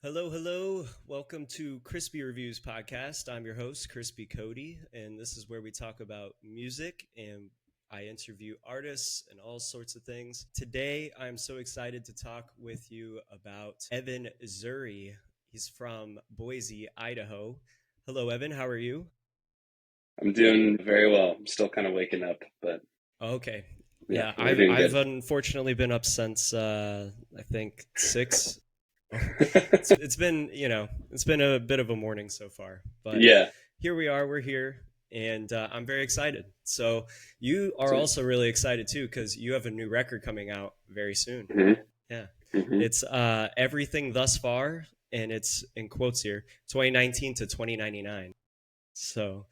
Hello, hello. Welcome to Crispy Reviews podcast. I'm your host, Crispy Cody, and this is where we talk about music and I interview artists and all sorts of things. Today, I'm so excited to talk with you about Evan.Zuri. He's from Boise, Idaho. Hello, Evan. How are you? I'm doing very well. I'm still kind of waking up, but Okay. yeah, Yeah, we're doing I've good. unfortunately been up since I think 6. It's been, it's been a bit of a morning so far, but Yeah. here we are, we're here, and I'm very excited. So you are So, also really excited too because you have a new record coming out very soon. hmm Yeah. hmm It's Everything Thus Far, and it's in quotes here, 2019 to 2099. So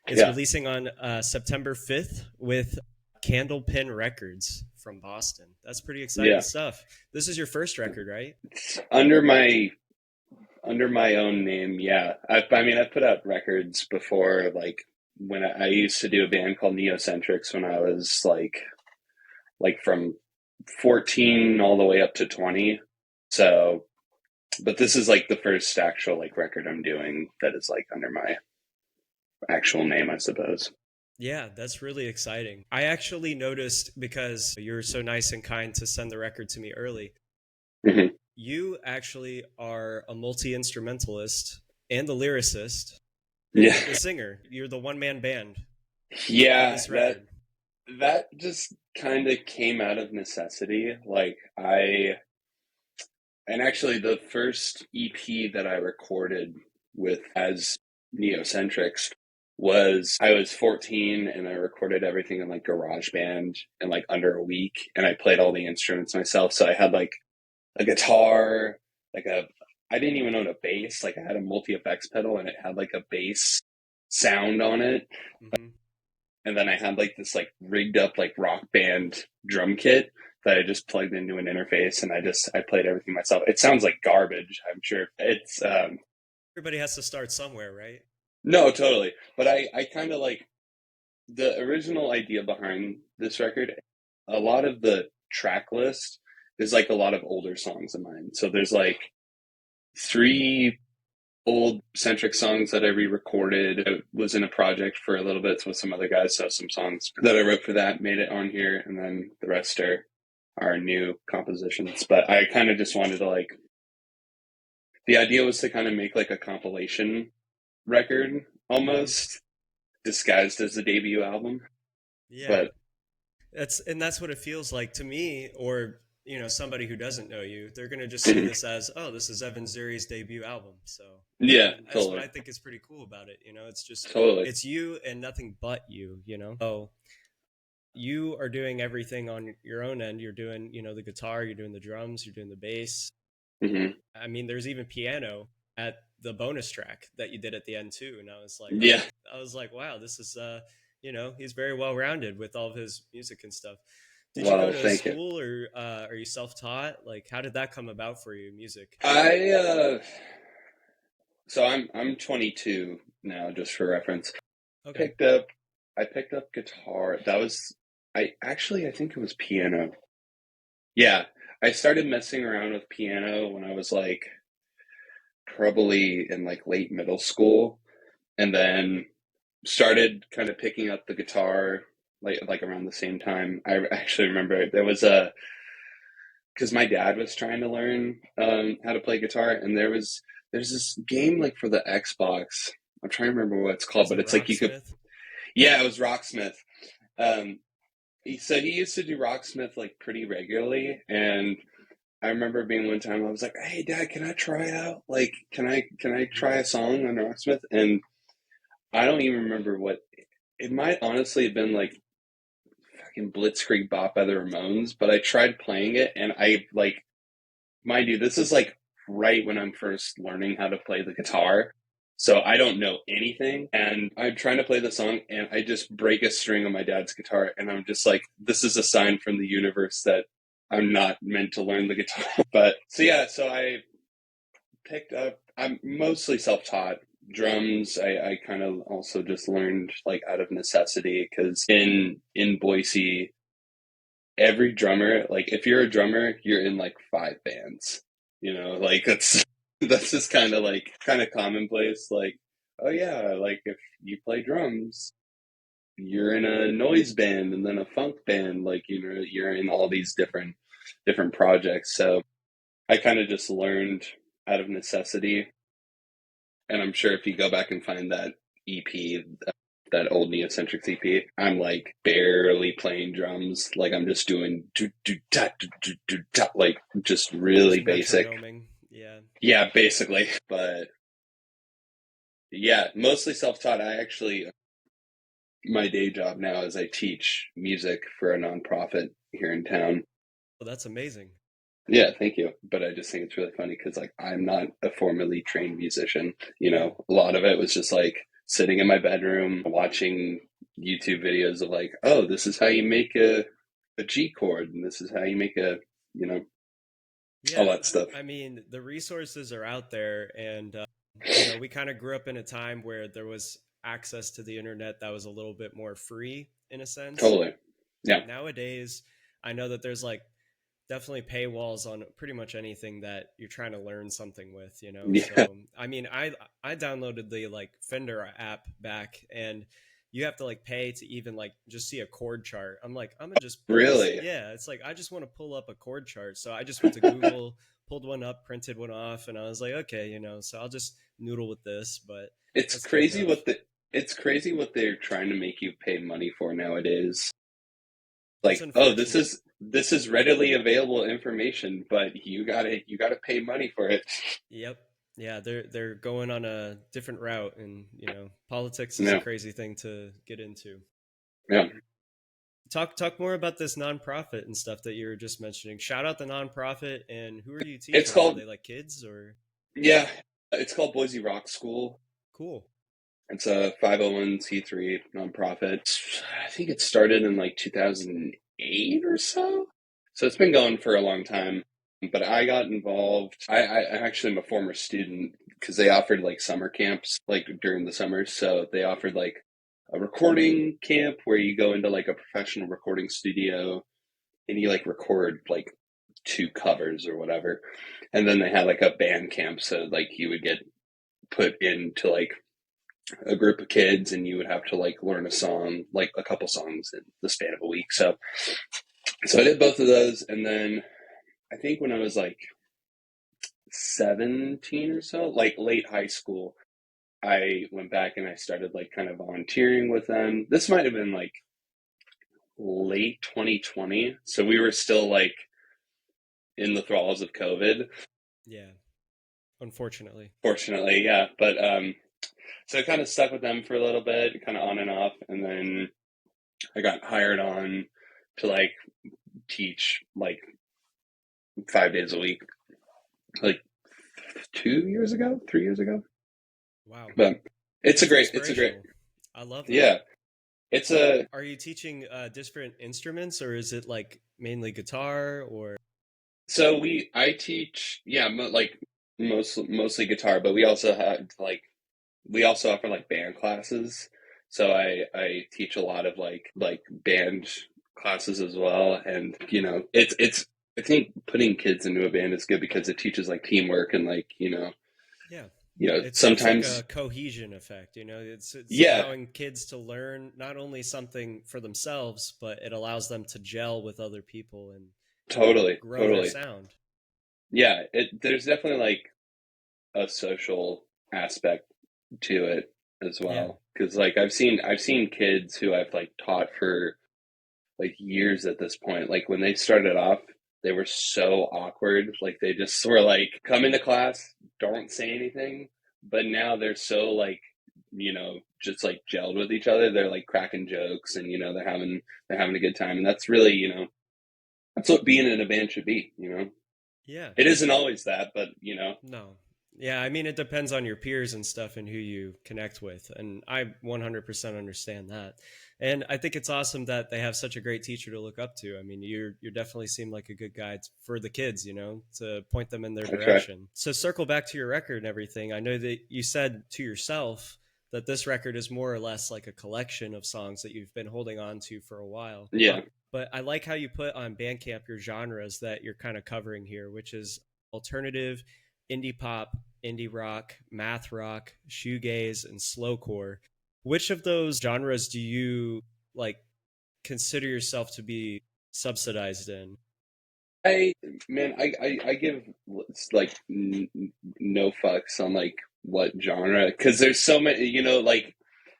it's yeah. releasing on September 5th with Candlepin Records from Boston. That's pretty exciting Yeah. stuff. This is your first record, right? It's under my own name. Yeah. I mean, I've put out records before, like when I used to do a band called Neocentrics when I was like from 14 all the way up to 20. So, but this is like the first actual like record I'm doing that is like under my actual name, I suppose. Yeah, that's really exciting. I actually noticed because you're so nice and kind to send the record to me early. hmm You actually are a multi-instrumentalist and the lyricist Yeah. and the singer. You're the one-man band for Yeah, this that record. that just kind of came out of necessity. Like and actually the first EP that I recorded with as Neocentrics was I was 14 and I recorded everything in like GarageBand in like under a week and I played all the instruments myself. So I had like a guitar, like a I didn't even own a bass. Like I had a multi effects pedal and it had like a bass sound on it, Hmm. and then I had like this like rigged up like rock band drum kit that I just plugged into an interface and I played everything myself. It sounds like garbage, I'm sure. It's Everybody has to start somewhere, right? no, totally. But I kind of like the original idea behind this record. A lot of the track list is like a lot of older songs of mine. So there's like three old centric songs that I re-recorded. I was in a project for a little bit with some other guys, so some songs that I wrote for that made it on here, and then the rest are new compositions. But I kind of just wanted to like the idea was to kind of make like a compilation record Hmm. almost disguised as a debut album. Yeah. But That's what it feels like to me, or somebody who doesn't know you. They're gonna just see mhm, this as, oh, this is Evan Zuri's debut album. So yeah, that's what totally, I think is pretty cool about it. It's just totally, it's you and nothing but you. So you are doing everything on your own end. You're doing the guitar, you're doing the drums, you're doing the bass. hmm I mean, there's even piano at the bonus track that you did at the end too. And I was like, yeah. wow, this is he's very well rounded with all of his music and stuff. Did you go Well, to thank you. school or are you self taught? Like, how did that come about for you, music? I so I'm 22 now, just for reference. Okay. picked up I picked up guitar. I think it was piano. Yeah. I started messing around with piano when I was like probably in like late middle school, and then started kind of picking up the guitar like around the same time. I actually remember there was a because my dad was trying to learn how to play guitar, and there's this game like for the Xbox. I'm trying to remember what it's called, Was but it it's like you could. Rocksmith? Yeah, it was Rocksmith. Um, so he used to do Rocksmith like pretty regularly, and I remember being one time I was like, "Hey, Dad, can I try out? Like, can I Hmm. try a song on Rocksmith?" And I don't even remember what it might honestly have been like fucking Blitzkrieg Bop by the Ramones, but I tried playing it, and I like, mind you, this is like right when I'm first learning how to play the guitar. So I don't know anything, and I'm trying to play the song, and I just break a string on my dad's guitar, and I'm just like, this is a sign from the universe that I'm not meant to learn the guitar. But so yeah, so I picked up. I'm mostly self-taught. Drums, I kind of also just learned like out of necessity because in Boise, every drummer, like if you're a drummer, you're in like five bands. Like that's That's just kind of commonplace. Like, oh yeah, like if you play drums, you're in a noise band and then a funk band. Like, you're in all these different projects. So I kind of just learned out of necessity. And I'm sure if you go back and find that EP, that old Neocentrics EP, I'm like barely playing drums. Like I'm just doing do do da do do do da, like just really Just basic. metronoming. Yeah. Yeah, basically. But yeah, mostly self-taught. I actually, my day job now is I teach music for a nonprofit here in town. Well, that's amazing. Yeah, thank you. But I just think it's really funny because like I'm not a formally trained musician. Yeah. A lot of it was just like sitting in my bedroom watching YouTube videos of like, oh, this is how you make a G chord, and this is how you make you know, all Yeah. that stuff. I mean, the resources are out there. And, we kind of grew up in a time where there was access to the internet that was a little bit more free in a sense. Totally. Yeah. Nowadays, I know that there's like definitely paywalls on pretty much anything that you're trying to learn something with, Yeah. So I mean, I downloaded the like Fender app back, and you have to like pay to even like just see a chord chart. I'm like, I'm gonna just pull this. Really. Yeah, it's like I just want to pull up a chord chart. So I just went to Google, pulled one up, printed one off, and I was like, okay, so I'll just noodle with this. But It's that's good crazy enough. it's crazy what they're trying to make you pay money for nowadays. It's Like, oh, this unfortunate. is this is readily available information, but you gotta pay money for it. Yep. Yeah, they're going on a different route, and politics is a Yeah. crazy thing to get into. Yeah. Talk more about this nonprofit and stuff that you were just mentioning. Shout out the nonprofit, and who are you It's teaching? Are called they like kids or yeah, it's called Boise Rock School. cool? It's a 501c3 nonprofit. I think it started in like 2008 or so. So it's been going for a long time. But I got involved. I actually am a former student because they offered like summer camps like during the summers. So they offered like a recording camp where you go into like a professional recording studio and you like record like two covers or whatever. And then they had like a band camp. So like you would get put into like a group of kids and you would have to like learn a song, like a couple songs in the span of a week. So I did both of those, and then I think when I was like 17 or so, like late high school, I went back and I started like kind of volunteering with them. This might have been like late 2020. So we were still like in the thralls of COVID. Yeah, unfortunately. Fortunately, yeah. But so I kind of stuck with them for a little bit, kind of on and off, and then I got hired on to like teach like 5 days a week, like 2 years ago, 3 years ago. Wow, But that's it's a great, inspirational. I love that. yeah. It's So, a are you teaching different instruments, or is it like mainly guitar? Or so I teach, yeah, like mostly guitar, but we also have like we also offer like band classes. So I teach a lot of like band classes as well, and it's I think putting kids into a band is good because it teaches like teamwork and like yeah, it's like a sometimes cohesion effect. It's yeah, allowing kids to learn not only something for themselves, but it allows them to gel with other people and grow their totally. sound. Yeah, there's definitely like a social aspect to it as Yeah, well. Because like I've seen kids who I've like taught for like years at this point. Like when they started off, they were so awkward. Like they just were like, come into class, don't say anything. But now they're so like, just like gelled with each other. They're like cracking jokes and they're having a good time. And that's really, that's what being in a band should be, yeah. It isn't always that, but No. Yeah, I mean, it depends on your peers and stuff and who you connect with. And I 100% understand that. And I think it's awesome that they have such a great teacher to look up to. I mean, you definitely seem like a good guide for the kids, to point them in their I try. direction. So circle back to your record and everything. I know that you said to yourself that this record is more or less like a collection of songs that you've been holding on to for a while. Yeah. But I like how you put on Bandcamp your genres that you're kind of covering here, which is alternative, indie pop, indie rock, math rock, shoegaze, and slowcore. Which of those genres do you like consider yourself to be subsidized in? I man, I give like no fucks on like what genre, because there's so many. Like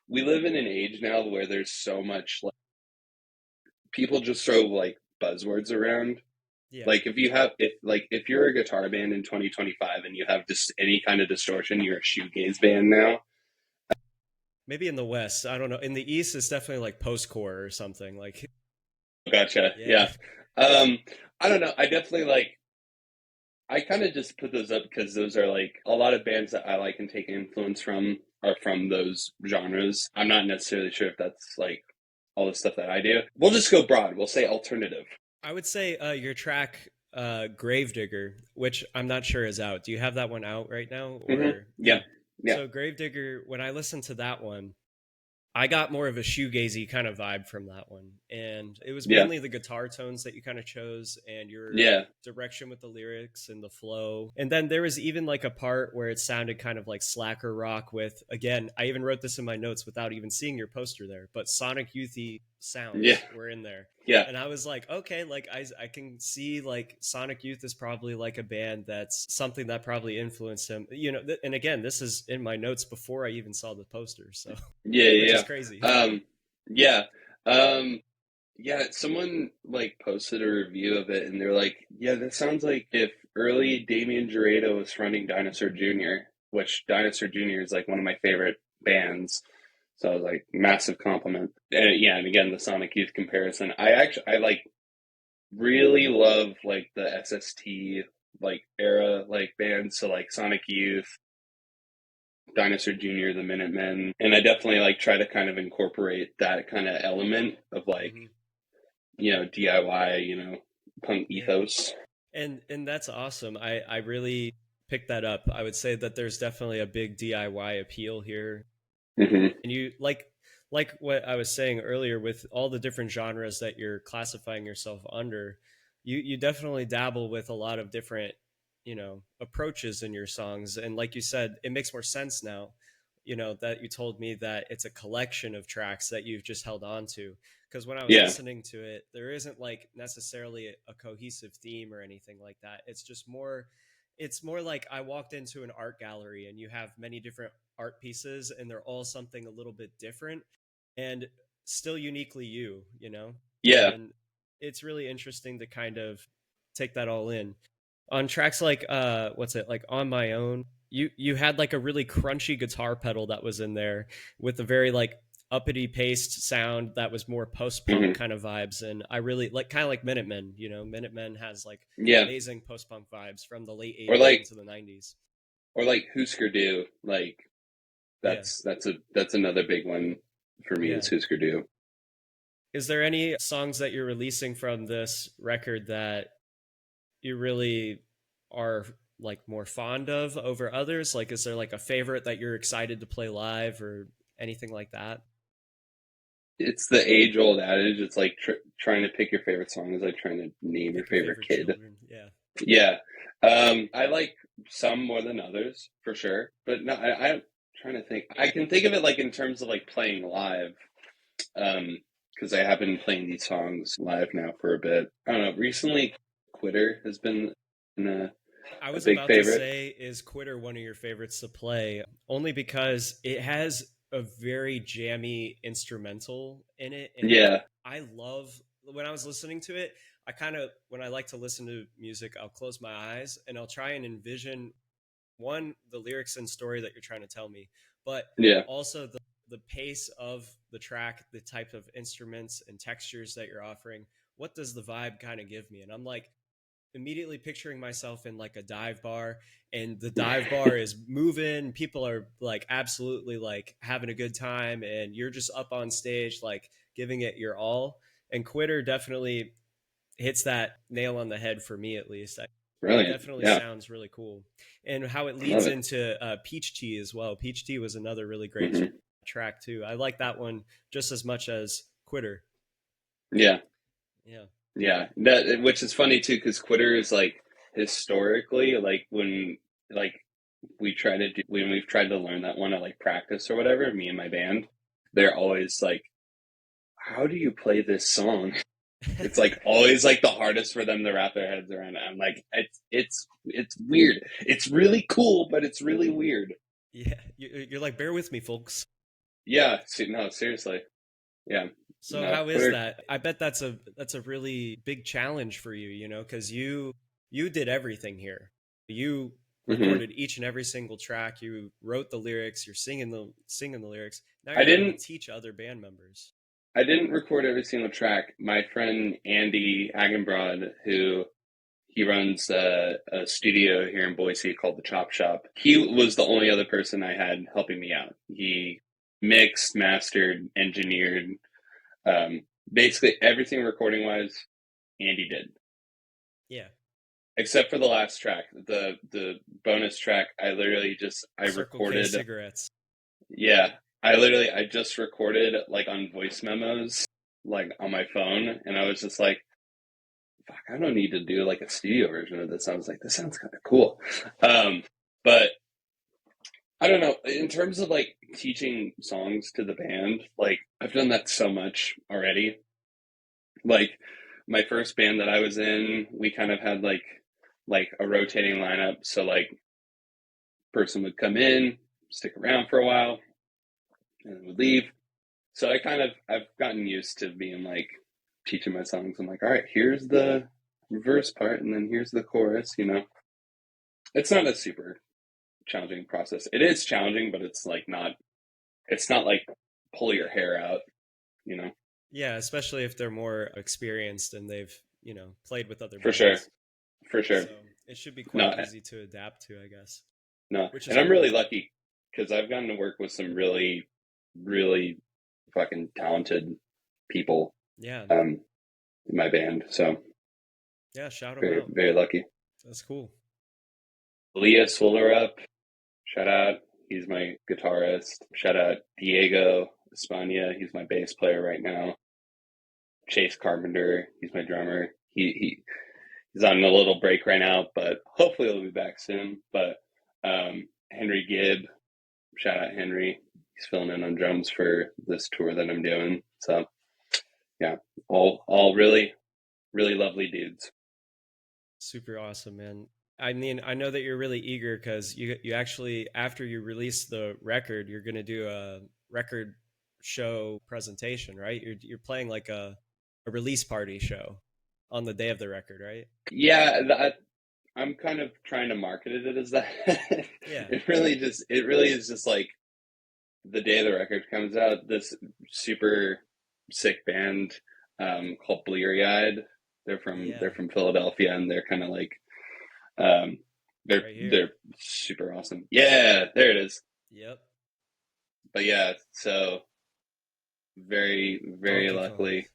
we live in an age now where there's so much like people just throw like buzzwords around. Yeah. Like if you're a guitar band in 2025 and you have just any kind of distortion, you're a shoegaze band now. Maybe in the West, I don't know. In the East, it's definitely like post-core or something. Like, Gotcha. yeah, Yeah. I don't know. I kind of just put those up because those are like a lot of bands that I like and take influence from are from those genres. I'm not necessarily sure if that's like all the stuff that I do. We'll just go broad. We'll say alternative. I would say your track Gravedigger, which I'm not sure is out. Do you have that one out right now? Or Yeah. Yeah. So Gravedigger, when I listened to that one, I got more of a shoegazy kind of vibe from that one. And it was Yeah. mainly the guitar tones that you kind of chose and your Yeah. direction with the lyrics and the flow. And then there was even like a part where it sounded kind of like slacker rock with, again, I even wrote this in my notes without even seeing your poster there, but Sonic Youthy sounds Yeah. were in there. Yeah. And I was like, okay, like I can see like Sonic Youth is probably like a band that's something that probably influenced him. And again, this is in my notes before I even saw the poster. So Yeah. which is Yeah. crazy. Yeah. Um, yeah. Someone like posted a review of it and they're like, yeah, that sounds like if early Damien Jurado was fronting Dinosaur Jr., which Dinosaur Jr. is like one of my favorite bands. So I was like, massive compliment. And yeah, and again, the Sonic Youth comparison. I like really love like the SST like era like bands. So like Sonic Youth, Dinosaur Jr., the Minutemen. And I definitely like try to kind of incorporate that kind of element of like, Mhm. DIY, punk Yeah. ethos. And that's awesome. I really picked that up. I would say that there's definitely a big DIY appeal here. Hmm. And you like what I was saying earlier with all the different genres that you're classifying yourself under, you definitely dabble with a lot of different, approaches in your songs. And like you said, it makes more sense now, that you told me that it's a collection of tracks that you've just held on to. Because when I was Yeah. listening to it, there isn't like necessarily a cohesive theme or anything like that. It's more like I walked into an art gallery and you have many different art pieces and they're all something a little bit different and still uniquely you. Yeah. And it's really interesting to kind of take that all in. On tracks like what's it like On My Own, you had like a really crunchy guitar pedal that was in there with a very like uppity paced sound that was more post-punk Hmm. kind of vibes, and I really like kind of like Minutemen. Minutemen has like Yeah. amazing post-punk vibes from the late Or 80s like, into the 90s. Husker Du. Like, Yeah. that's another big one for me Yeah. is Husker Du. Is there any songs that you're releasing from this record that you really are like more fond of over others? Like, is there like a favorite that you're excited to play live or anything like that? It's the age old adage. It's like trying to pick your favorite song is like trying to name your Pick your favorite favorite kid. children. Yeah. Yeah. I like some more than others for sure, but no, I'm trying to think. I can think of it like in terms of like playing live, because I have been playing these songs live now for a bit. I don't know. Recently, Quitter has been a, I a was big about to favorite. say, is Quitter one of your favorites to play? Only because it has a very jammy instrumental in it. And Yeah. I love when I was listening to it, when I like to listen to music, I'll close my eyes and I'll try and envision one, the lyrics and story that you're trying to tell me, but Yeah. also the pace of the track, the type of instruments and textures that you're offering. What does the vibe kind of give me? And I'm like, immediately picturing myself in like a dive bar, and the dive bar is moving, people are like absolutely like having a good time, and you're just up on stage like giving it your all. And Quitter definitely hits that nail on the head for me, at least. It Brilliant. definitely Yeah. sounds really cool, and how it I love leads it. into Peach Tea as well. Peach Tea was another really great Hmm. track too. I like that one just as much as Quitter. Yeah. Yeah. Yeah. That, which is funny too, because Quitter is like historically, like when like we try to do when we've tried to learn that one at like practice or whatever, me and my band, they're always like, how do you play this song? It's like always like the hardest for them to wrap their heads around it. I'm like, it's weird. It's really cool, but it's really weird. Yeah, you're like, bear with me, folks. Yeah, no, seriously. Yeah. So No, how is Twitter. that? I bet that's a really big challenge for you, because you did everything here. You Hmm. recorded each and every single track. You wrote the lyrics. You're singing the lyrics. Now I you're having to didn't teach other band members. I didn't record every single track. My friend Andy Hagenbrod, who he runs a studio here in Boise called the Chop Shop. He was the only other person I had helping me out. He mixed, mastered, engineered, basically everything recording wise. Andy did, Yeah, except for the last track, the bonus track. I Circle K recorded. cigarettes. Yeah, I just recorded like on voice memos, like on my phone, and I was just like, fuck, I don't need to do like a studio version of this. I was like, this sounds kind of cool. But I don't know. In terms of like teaching songs to the band, like I've done that so much already. Like my first band that I was in, we kind of had like a rotating lineup. So like person would come in, stick around for a while, and then would leave. So I've gotten used to being like teaching my songs. I'm like, all right, here's the verse part, and then here's the chorus. It's not a super challenging process. It is challenging, but it's like not. It's not like pull your hair out. You know, Yeah, especially if they're more experienced and they've, played with other for sure, bands. for sure. So it should be No, quite easy to adapt to, I guess, no, which is and I'm cool. really lucky because I've gotten to work with some really, really fucking talented people Yeah. in my band. So Yeah, shout them very, out. very lucky. That's cool. Leah Swillerup, shout out. He's my guitarist. Shout out Diego Espana. He's my bass player right now. Chase Carpenter. He's my drummer. He's on a little break right now, but hopefully he'll be back soon. But Henry Gibb. Shout out Henry. He's filling in on drums for this tour that I'm doing. So yeah, all really, really lovely dudes. Super awesome, man. I mean, I know that you're really eager because you actually, after you release the record, you're gonna do a record show presentation, right? You're playing like a release party show on the day of the record, right? Yeah, I'm kind of trying to market it as that. Yeah. It really is just like the day the record comes out. This super sick band called Bleary Eyed. Yeah. They're from Philadelphia, and they're kind of like um, Right here. they're super awesome. Yeah, there it is. Yep. But yeah, so very very Donkey Kong. luckily.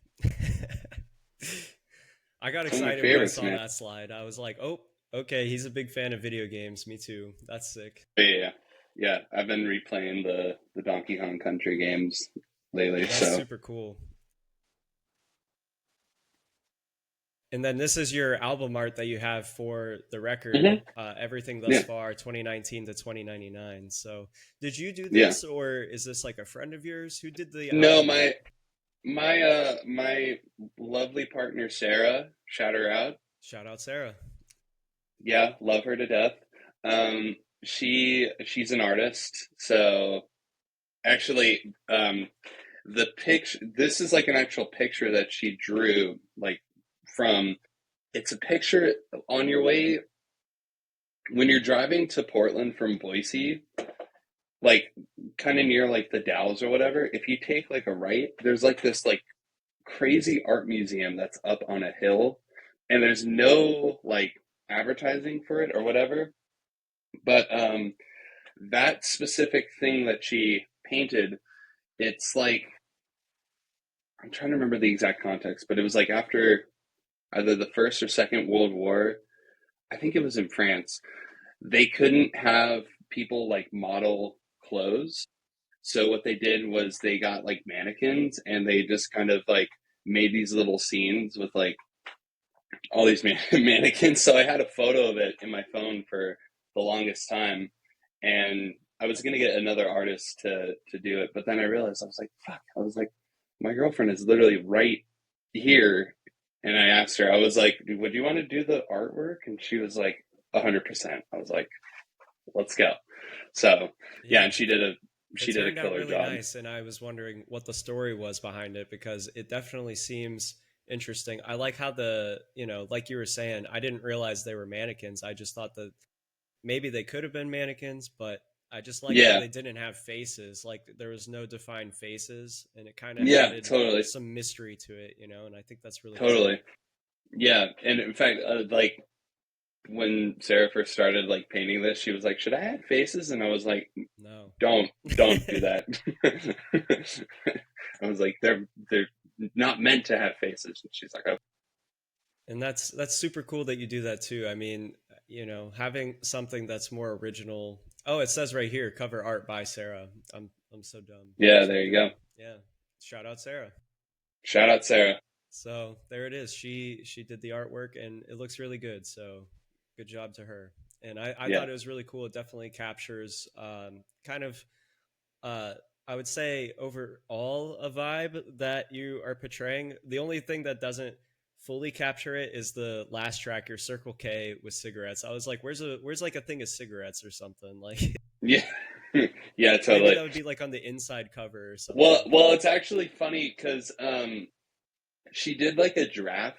I got One of my excited when I favorites, saw man. that slide. I was like, "Oh, okay, he's a big fan of video games. Me too. That's sick." Yeah, yeah. I've been replaying the Donkey Kong Country games lately. That's So super cool. And then this is your album art that you have for the record, mhm. everything thus Yeah, far, 2019 to 2099. So, did you do yeah. this, or is this like a friend of yours who did the No, album art? my lovely partner Sarah, shout her out. Shout out Sarah. Yeah, love her to death. She's an artist, so actually, the picture. This is like an actual picture that she drew, like from. It's a picture on your way when you're driving to Portland from Boise, like kind of near like the Dalles or whatever. If you take like a right, there's like this like crazy art museum that's up on a hill, and there's no like advertising for it or whatever. But that specific thing that she painted, it's like I'm trying to remember the exact context, but it was like after either the First or Second World War. I think it was in France. They couldn't have people like model clothes. So what they did was they got like mannequins and they just kind of like made these little scenes with like all these mannequins. So I had a photo of it in my phone for the longest time, and I was gonna get another artist to do it, but then I realized I was like, fuck. I was like, my girlfriend is literally right here, and I asked her. I was like, would you want to do the artwork? And she was like, 100%. I was like, let's go. So yeah, Yeah. and she It did a turned out killer really job. nice, and I was wondering what the story was behind it because it definitely seems interesting. I like how like you were saying, I didn't realize they were mannequins. I just thought that maybe they could have been mannequins, but I just like how Yeah, they didn't have faces. Like there was no defined faces, and it kind of yeah, added totally, some mystery to it, and I think that's really cool. totally. Yeah, and in fact, like when Sarah first started like painting this, she was like, "Should I add faces?" And I was like, No. don't do that." I was like, they're not meant to have faces. And she's like, "Oh, And that's super cool that you do that too. I mean, having something that's more original. Oh, it says right here, cover art by Sarah. I'm so dumb. yeah, there Check you it go." out. Yeah. Shout out Sarah. Shout out Sarah. So there it is. She did the artwork and it looks really good. So good job to her. And I Yeah. thought it was really cool. It definitely captures kind of uh, I would say overall a vibe that you are portraying. The only thing that doesn't fully capture it is the last track, your Circle K with cigarettes. I was like, where's like a thing of cigarettes or something? Like Yeah. Yeah, maybe totally. that would be like on the inside cover or Well, something. well, it's actually funny because she did like a draft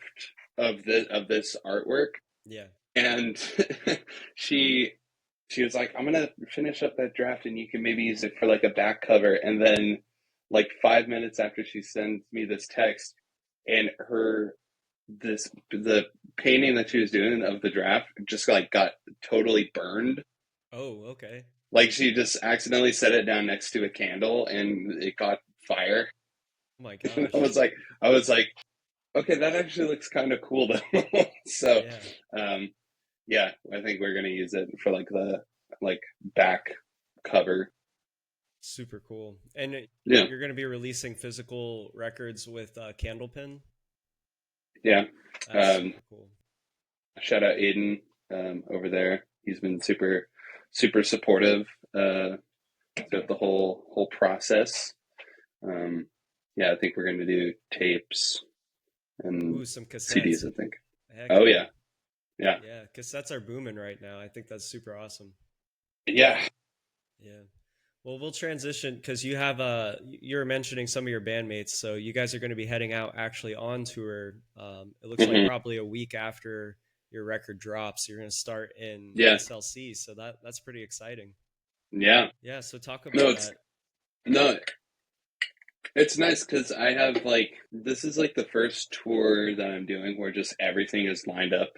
of this artwork, Yeah. and she she was like, "I'm gonna finish up that draft, and you can maybe use it for like a back cover." And then, like 5 minutes after she sends me this text, and the painting that she was doing of the draft just like got totally burned. Oh, okay. Like she just accidentally set it down next to a candle, and it got fire. Oh my And gosh. I was like, okay, that actually looks kind of cool though. So, Yeah. um, yeah, I think we're gonna use it for like the like back cover. Super cool. And Yeah, you're going to be releasing physical records with Candlepin. yeah. That's Um, super cool. Shout out Aiden over there. He's been super supportive throughout the whole process. Um, yeah, I think we're gonna do tapes and Ooh, some CDs. cassettes. I think. Heck Oh yeah. yeah, yeah, Yeah, cassettes are booming right now. I think that's super awesome. yeah. Yeah. Well, we'll transition because you were mentioning some of your bandmates, so you guys are going to be heading out actually on tour. It looks like Hmm. probably a week after your record drops, you're going to start in Yeah, SLC. So that's pretty exciting. yeah. Yeah. So talk No, about it's that. no, it's nice because I have like this is like the first tour that I'm doing where just everything is lined up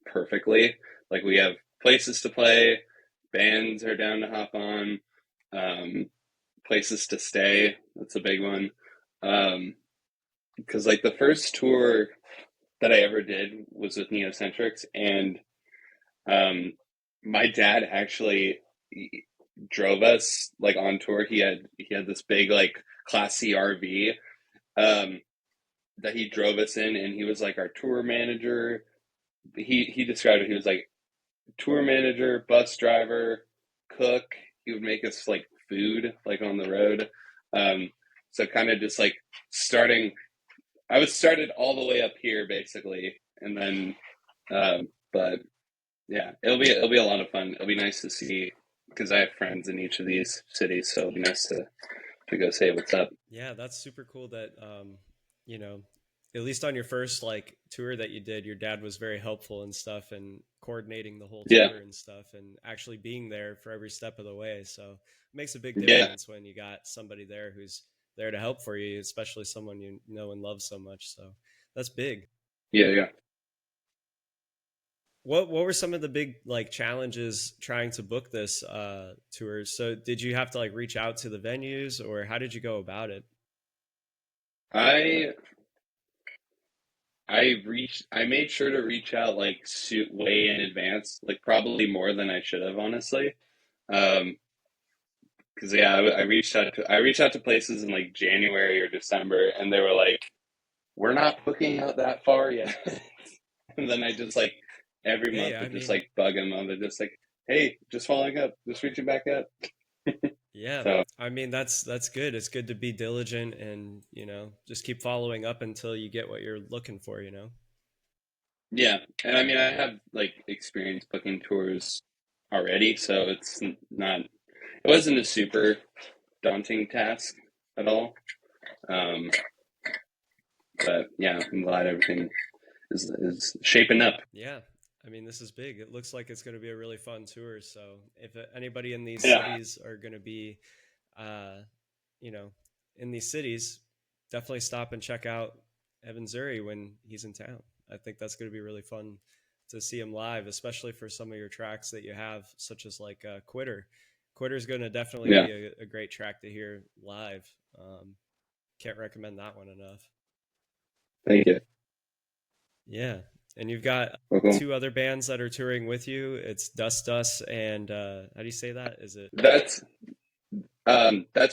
perfectly. Like we have places to play, bands are down to hop on, um, places to stay. That's a big one. Because like the first tour that I ever did was with Neocentrics, and um, my dad actually drove us like on tour. He had this big like Class C RV um, that he drove us in, and he was like our tour manager. He described it. He was like tour manager, bus driver, cook. He would make us like food like on the road. Um, so kind of just like starting. I was started all the way up here basically, and then but yeah, it'll be a lot of fun. It'll be nice to see because I have friends in each of these cities, so it'll be nice to go say what's up. Yeah, that's super cool that you know, at least on your first like tour that you did, your dad was very helpful and stuff and coordinating the whole Yeah, tour and stuff and actually being there for every step of the way. So it makes a big yeah, difference when you got somebody there who's there to help for you, especially someone you know and love so much. So that's big. yeah, yeah. What were some of the big like challenges trying to book this tour? So did you have to like reach out to the venues or how did you go about it? I I made sure to reach out like way in advance, like probably more than I should have, honestly. Um, because yeah, I reached out to places in like January or December, and they were like, "We're not booking out that far yet." And then I just like every Hey, month I would just mean, like bug them on. They're just like, hey, just following up, just reaching back up. Yeah. So I mean, that's good. It's good to be diligent and, just keep following up until you get what you're looking for. yeah, and I mean, I have like experience booking tours already, so not, it wasn't a super daunting task at all. Um, but yeah, I'm glad everything is shaping up. Yeah. I mean, this is big. It looks like it's going to be a really fun tour. So if anybody in these Yeah, cities are going to be, uh, you know, in these cities, definitely stop and check out Evan.Zuri when he's in town. I think that's going to be really fun to see him live, especially for some of your tracks that you have, such as like Quitter. Quitter is going to definitely yeah. be a great track to hear live. Can't recommend that one enough. Thank you. Yeah. And you've got Cool, cool. two other bands that are touring with you. It's Dust Dust and how do you say that? Is it? That's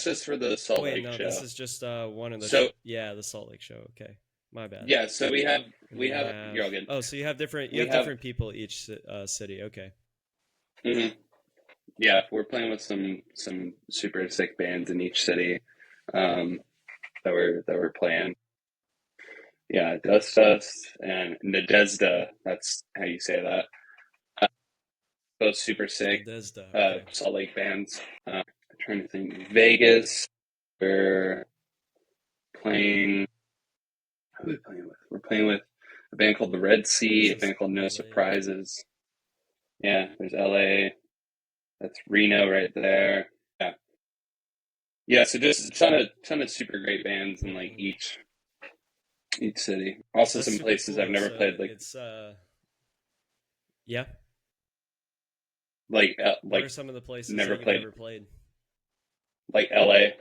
just for the Oh Salt wait, Lake no, show. this is just one of the So yeah, the Salt Lake show. Okay. My bad. yeah, so And we then you have have you're all good. oh, so you We have have different people each city. Okay. mhm. Yeah, we're playing with some super sick bands in each city that we're playing. Yeah, Dust Dust and Nadezda. That's how you say that. Both super sick Nadezda. Okay. Salt Lake bands. I'm trying to think. Vegas. We're playing. Who are we playing with? We're playing with a band called the Red This Sea, a is band called No LA. Okay. Surprises. Yeah, there's LA. That's Reno right there. Yeah, yeah. So just a ton of super great bands in like Mhm. each city. Also That's some super places I've cool. never So played, like it's yeah. like What like are some of the places never that you've played, never played? like LA.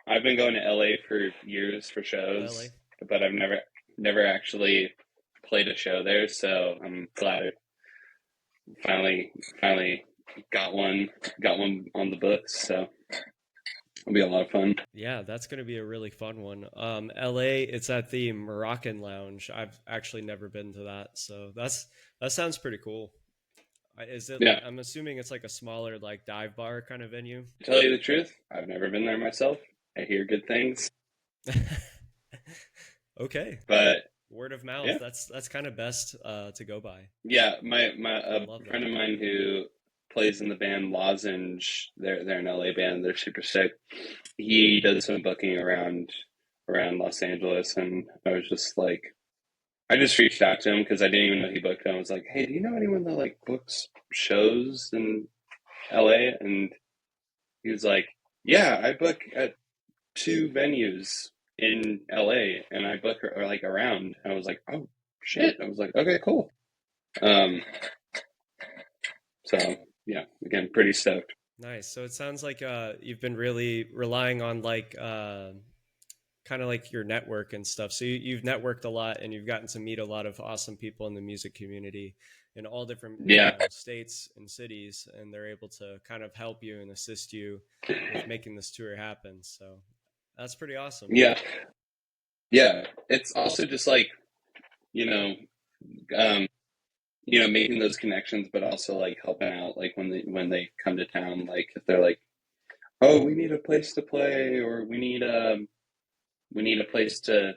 I've been going to LA for years for LA. shows, but I've never actually played a show there. So I'm glad I finally got one on the books. So it'll be a lot of fun. Yeah, that's going to be a really fun one. LA, it's at the Moroccan Lounge. I've actually never been to that, so that sounds pretty cool. Is it? Yeah, I'm assuming it's like a smaller like dive bar kind of venue. to tell you the truth, I've never been there myself. I hear good things, Okay, but word of mouth. yeah, That's kind of best to go by. yeah. My I a love friend that. of mine who plays in the band Lozenge, they're an LA band. They're super sick. He does some booking around Los Angeles, and I was just like, I just reached out to him because I didn't even know he booked them. I was like, hey, do you know anyone that like books shows in LA? And he was like, yeah, I book at two venues in LA, and I book or like around. And I was like, oh shit. I was like, okay, cool. Um, so yeah, again, pretty stoked. Nice. So it sounds like you've been really relying on like kind of like your network and stuff. So you've networked a lot and you've gotten to meet a lot of awesome people in the music community in all different, Yeah, states and cities, and they're able to kind of help you and assist you with making this tour happen. So that's pretty awesome. yeah, yeah. It's also just like, you know, um, making those connections, but also like helping out, like when they come to town, like if they're like, oh, we need a place to play, or we need a place to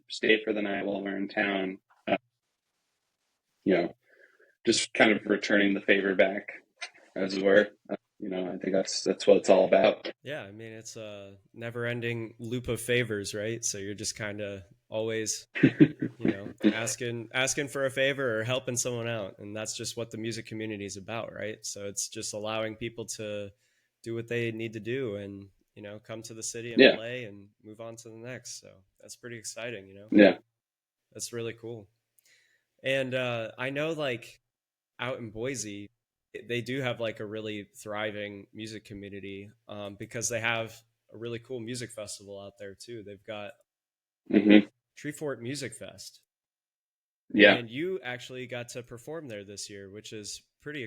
stay for the night while we're in town. You know, just kind of returning the favor back, as it were. I think that's what it's all about. Yeah, I mean it's a never-ending loop of favors, right? So you're just kind of always, asking for a favor or helping someone out, and that's just what the music community is about, right? So it's just allowing people to do what they need to do and come to the city and Yeah, play and move on to the next. So that's pretty exciting. yeah, That's really cool. And I know like out in Boise, they do have like a really thriving music community because they have a really cool music festival out there too. They've got hmm Treefort Music Fest, yeah, and you actually got to perform there this year, which is pretty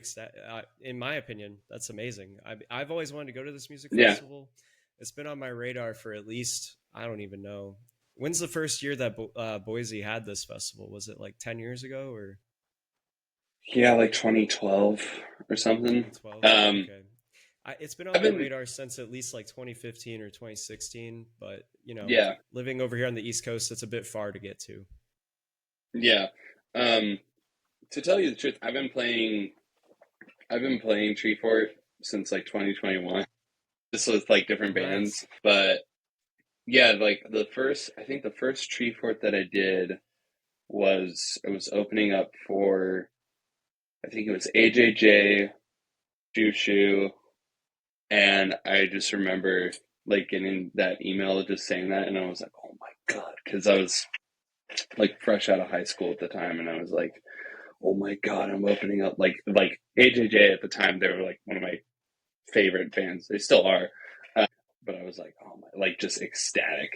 in my opinion. That's amazing. I've always wanted to go to this music yeah. festival. It's been on my radar for at least, I don't even know. When's the first year that Boise had this festival? Was it like 10 years ago or? Yeah, like 2012 or something. 2012. Um, Okay. It's been on I've my been, radar since at least like 2015 or 2016, but yeah, living over here on the East Coast, it's a bit far to get to. yeah. Um, to tell you the truth, I've been playing Tree Fort since like 2021. Just with like Oh, different bands, nice. but yeah, like I think the first Tree Fort that I did was it was opening up for I think it was AJJ, Shushu, and I just remember like getting that email just saying that, and I was like, oh my God, because I was like fresh out of high school at the time, and I was like, oh my God, I'm opening up like AJJ at the time. They were like one of my favorite bands. They still are, but I was like, oh my, like just ecstatic.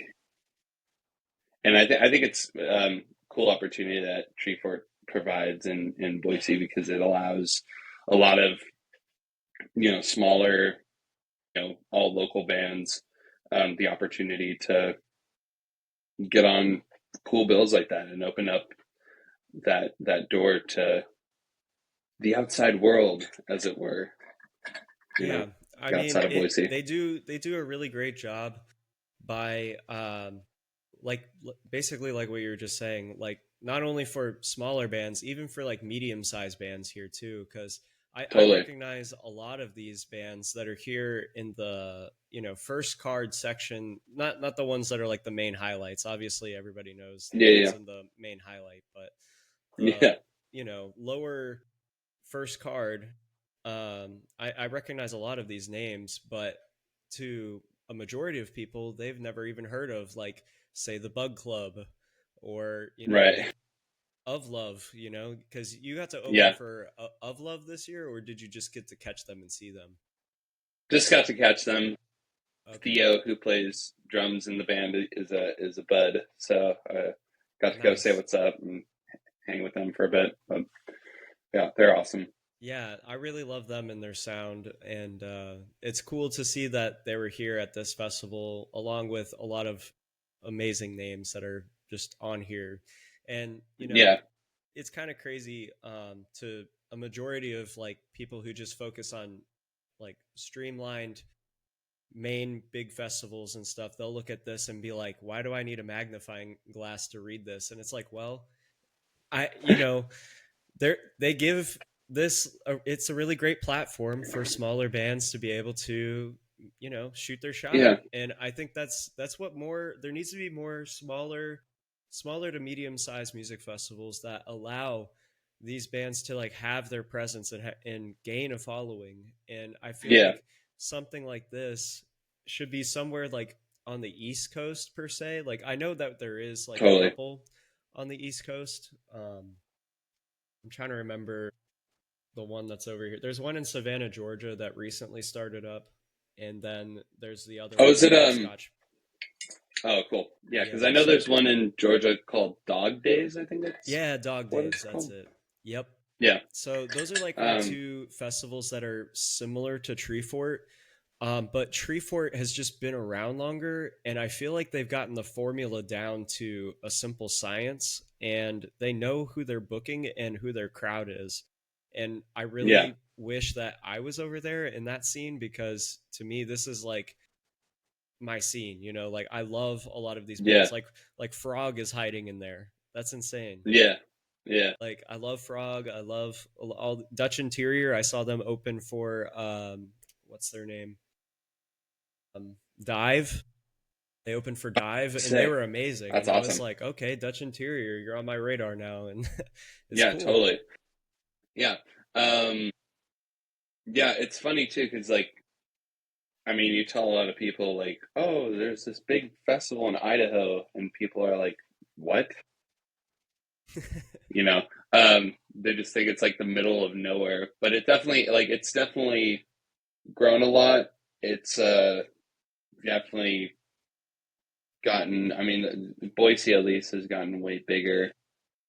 And I think it's cool opportunity that Treefort provides in Boise because it allows a lot of smaller all local bands the opportunity to get on cool bills like that and open up that door to the outside world, as it were. You know, Yeah. I mean, outside of Boise. they do a really great job by basically like what you were just saying, like not only for smaller bands, even for like medium-sized bands here too, because I Totally. recognize a lot of these bands that are here in the first card section, not the ones that are like the main highlights. Obviously everybody knows the Yeah, bands in the main highlight, but yeah, the yeah, lower first card, I recognize a lot of these names, but to a majority of people, they've never even heard of, like, say, the Bug Club or, right. Of Love, because you got to open Yeah, for Of Love this year, or did you just get to catch them and see them? just got to catch them. Okay, Theo, who plays drums in the band, is a bud, so I got to go say nice. what's up and hang with them for a bit. But yeah, they're awesome. Yeah, I really love them and their sound, and it's cool to see that they were here at this festival, along with a lot of amazing names that are just on here. And Yeah, it's kind of crazy to a majority of like people who just focus on like streamlined main big festivals and stuff. They'll look at this and be like, "Why do I need a magnifying glass to read this?" And it's like, well, I they give it's a really great platform for smaller bands to be able to shoot their shot, yeah, and I think that's what more there needs to be, more smaller to medium sized music festivals that allow these bands to like have their presence and gain a following. And I feel yeah, like something like this should be somewhere like on the East Coast per se. Like I know that there is like a totally. couple on the East Coast. I'm trying to remember the one that's over here. There's one in Savannah, Georgia that recently started up, and then there's the other Oh, one is it near Scotch. Oh, cool. Yeah, because I Yeah, know so there's one in Georgia called Dog Days. I think that's yeah, Dog what Days, it's that's called. it. Yep. Yeah. So those are like my Um. two festivals that are similar to Treefort. But Treefort has just been around longer, and I feel like they've gotten the formula down to a simple science, and they know who they're booking and who their crowd is. And I Yeah. really wish that I was over there in that scene, because to me, this is like my scene. Like I love a lot of these Yeah. bands. Like Frog is hiding in there. That's insane. Yeah. Yeah. Like I love Frog. I love all Dutch Interior. I saw them open for what's their name? Dive. They opened for Dive and they Sick. were amazing. That's And I was awesome. like, okay, Dutch Interior, you're on my radar now, and it's Yeah. cool. Totally. Yeah. Um. Yeah. It's funny too, because like, I mean, you tell a lot of people like, oh, there's this big festival in Idaho, and people are like, what? You know. They just think it's like the middle of nowhere, but it's definitely grown a lot. It's definitely gotten, I mean, Boise at least has gotten way bigger,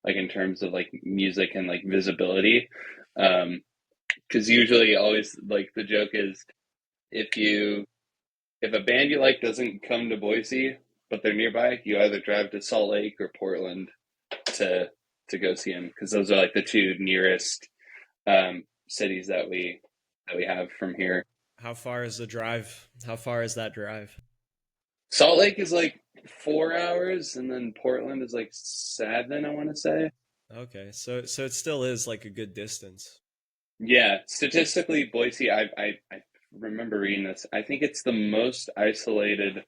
like in terms of like music and like visibility. Because usually, always like the joke is if you if a band you like doesn't come to Boise, but they're nearby, you either drive to Salt Lake or Portland to to go see them because those are like the two nearest. cities that we have from here. How far is the drive? How far is that drive? Salt Lake is like 4 hours, and then Portland is like 7, I want to say. Okay, so it still is like a good distance. Yeah, statistically, Boise, I remember reading this. I think it's the most isolated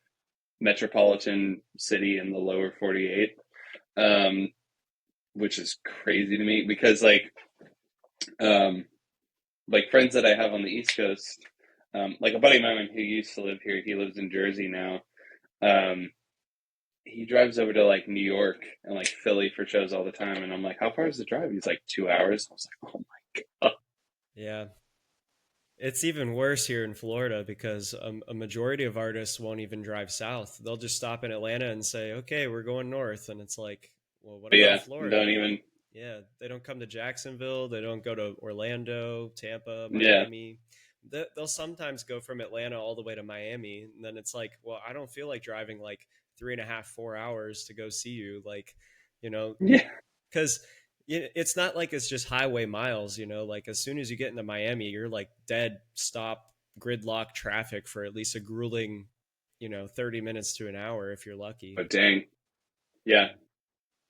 metropolitan city in the lower 48, um, which is crazy to me because um, like friends that I have on the East Coast, like a buddy of mine who used to live here, he lives in Jersey now. Um, he drives over to like New York and like Philly for shows all the time, and I'm like, how far is the drive? He's like 2 hours. I was like, oh my god. Yeah. It's even worse here in Florida because a majority of artists won't even drive south. They'll just stop in Atlanta and say, "Okay, we're going north." And it's like, "Well, what But about yeah, Florida?" don't even. Yeah, they don't come to Jacksonville. They don't go to Orlando, Tampa, Yeah, Miami. They'll sometimes go from Atlanta all the way to Miami. And then it's like, well, I don't feel like driving like 3.5, 4 hours to go see you. Like, you know, yeah, because it's not like it's just highway miles, like as soon as you get into Miami, you're like dead stop gridlock traffic for at least a grueling, 30 minutes to an hour if you're lucky. but dang, yeah.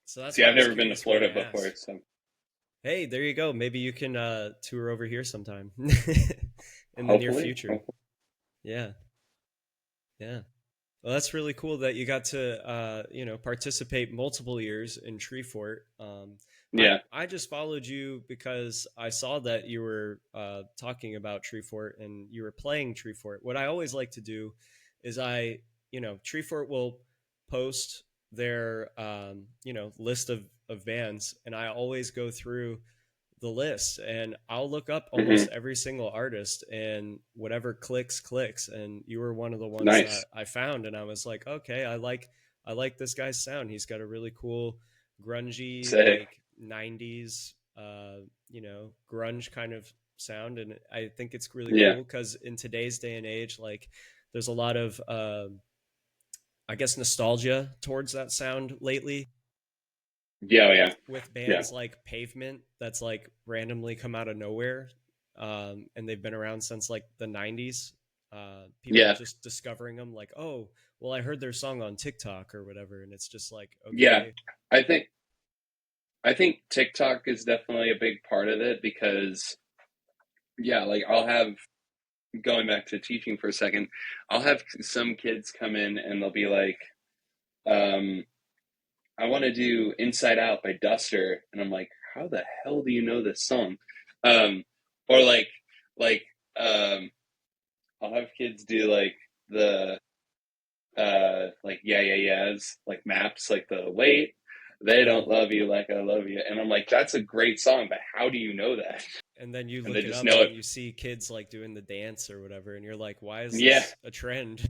So that's See, why I I've was never been to curious why Florida to before, ask. so Hey, there you go. Maybe you can tour over here sometime in the near hopefully, future. Yeah. Yeah. Well, that's really cool that you got to, participate multiple years in Treefort. yeah. I just followed you because I saw that you were talking about Treefort and you were playing Treefort. What I always like to do is Treefort will post their, list of bands, and I always go through the list and I'll look up almost Hmm. every single artist and whatever clicks. And you were one of the ones that Nice. I found, and I was like, okay, I like this guy's sound. He's got a really cool grungy, Sick. like 90s grunge kind of sound. And I think it's really Yeah. cool because in today's day and age, like there's a lot of I guess nostalgia towards that sound lately Yeah. Oh, yeah. with Yeah. bands like Pavement that's like randomly come out of nowhere, and they've been around since like the 90s. People Yeah. just discovering them like, oh, well, I heard their song on TikTok or whatever, and it's just like, Yeah. okay. I think I think TikTok is definitely a big part of it because yeah, like I'll have going back to teaching for a second, I'll have some kids come in and they'll be like, um, I want to do Inside Out by Duster, and I'm like, how the hell do you know this song? Um, or like I'll have kids do like the like yeah yeah yeahs, like maps, like the wait, they Yeah. don't love you like I love you, and I'm like, that's a great song, but how do you know that? And then you And they look it just up know it. and you see kids like doing the dance or whatever, and you're like, why is Yeah, this a trend?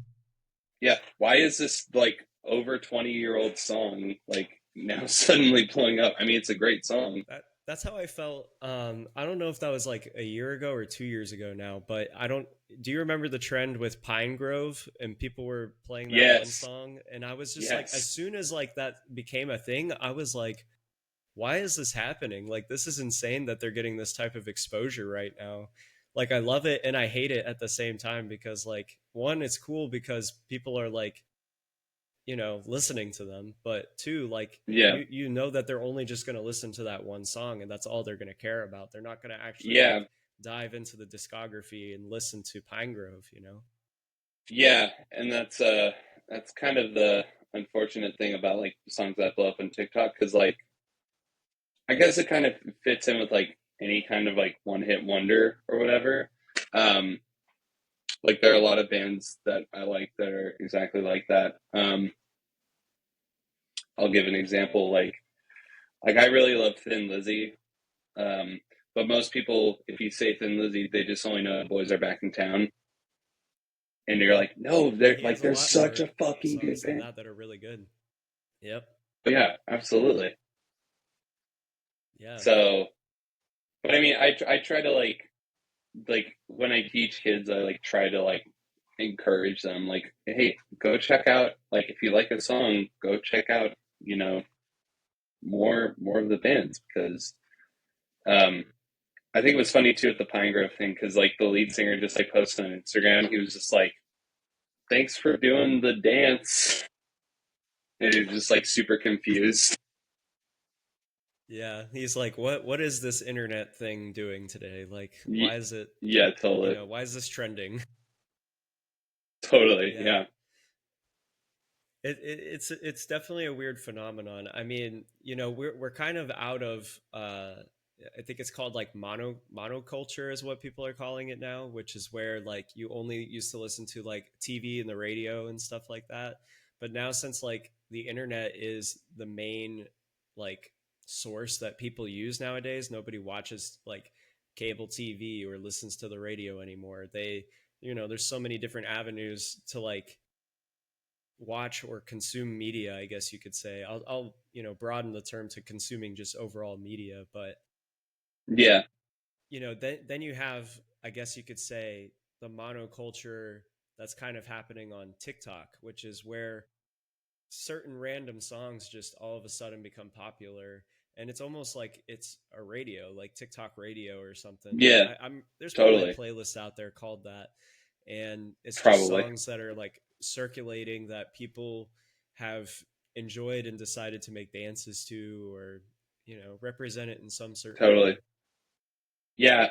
yeah. Why is this like over 20-year-old song like now suddenly blowing up? I mean, it's a great song. That's how I felt. I don't know if that was like a year ago or 2 years ago now, but I don't. Do you remember the trend with Pine Grove and people were playing that one Yes, song? And I was just like, as yes, soon as like that became a thing, I was like, why is this happening? Like, this is insane that they're getting this type of exposure right now. Like, I love it and I hate it at the same time because, like, one, it's cool because people are like listening to them, but two, like yeah, you know that they're only just going to listen to that one song and that's all they're going to care about. They're not going to actually yeah, like dive into the discography and listen to Pine Grove. yeah. And that's kind of the unfortunate thing about like songs that blow up on TikTok because like I guess it kind of fits in with like any kind of like one hit wonder or whatever. Um, like there are a lot of bands that I like that are exactly like that. I'll give an example. Like I really love Thin Lizzy, um, but most people, if you say Thin Lizzy, they just only know Boys Are Back in Town, and you're Yeah. like, no, Yeah, they're he like has a they're lot such more a fucking good songs than band. that are really good. Yep. But yeah, absolutely. Yeah. So, but I mean, I try to like when I teach kids, I like try to like encourage them, like, hey, go check out, like if you like a song, go check out, you know, more of the bands because um I think it was funny too at the Pine Grove thing because like the lead singer just like posted on Instagram. He was just like, "Thanks for doing the dance," and he was just like super confused. Yeah, he's like, what is this internet thing doing today? Like, why Y- is it, yeah, totally, why is this trending? totally, Yeah. yeah, It's definitely a weird phenomenon. I mean, we're kind of out of I think it's called like monoculture is what people are calling it now, which is where like you only used to listen to like TV and the radio and stuff like that. But now since like the internet is the main like source that people use nowadays, nobody watches like cable TV or listens to the radio anymore. There's so many different avenues to like watch or consume media, I guess you could say. I'll broaden the term to consuming just overall media, but yeah, then you have, I guess you could say, the monoculture that's kind of happening on TikTok, which is where certain random songs just all of a sudden become popular, and it's almost like it's a radio, like TikTok radio or something. yeah, I'm There's probably a totally, playlist out there called that, and it's just probably, songs that are like circulating that people have enjoyed and decided to make dances to, or represent it in some certain totally, way. yeah.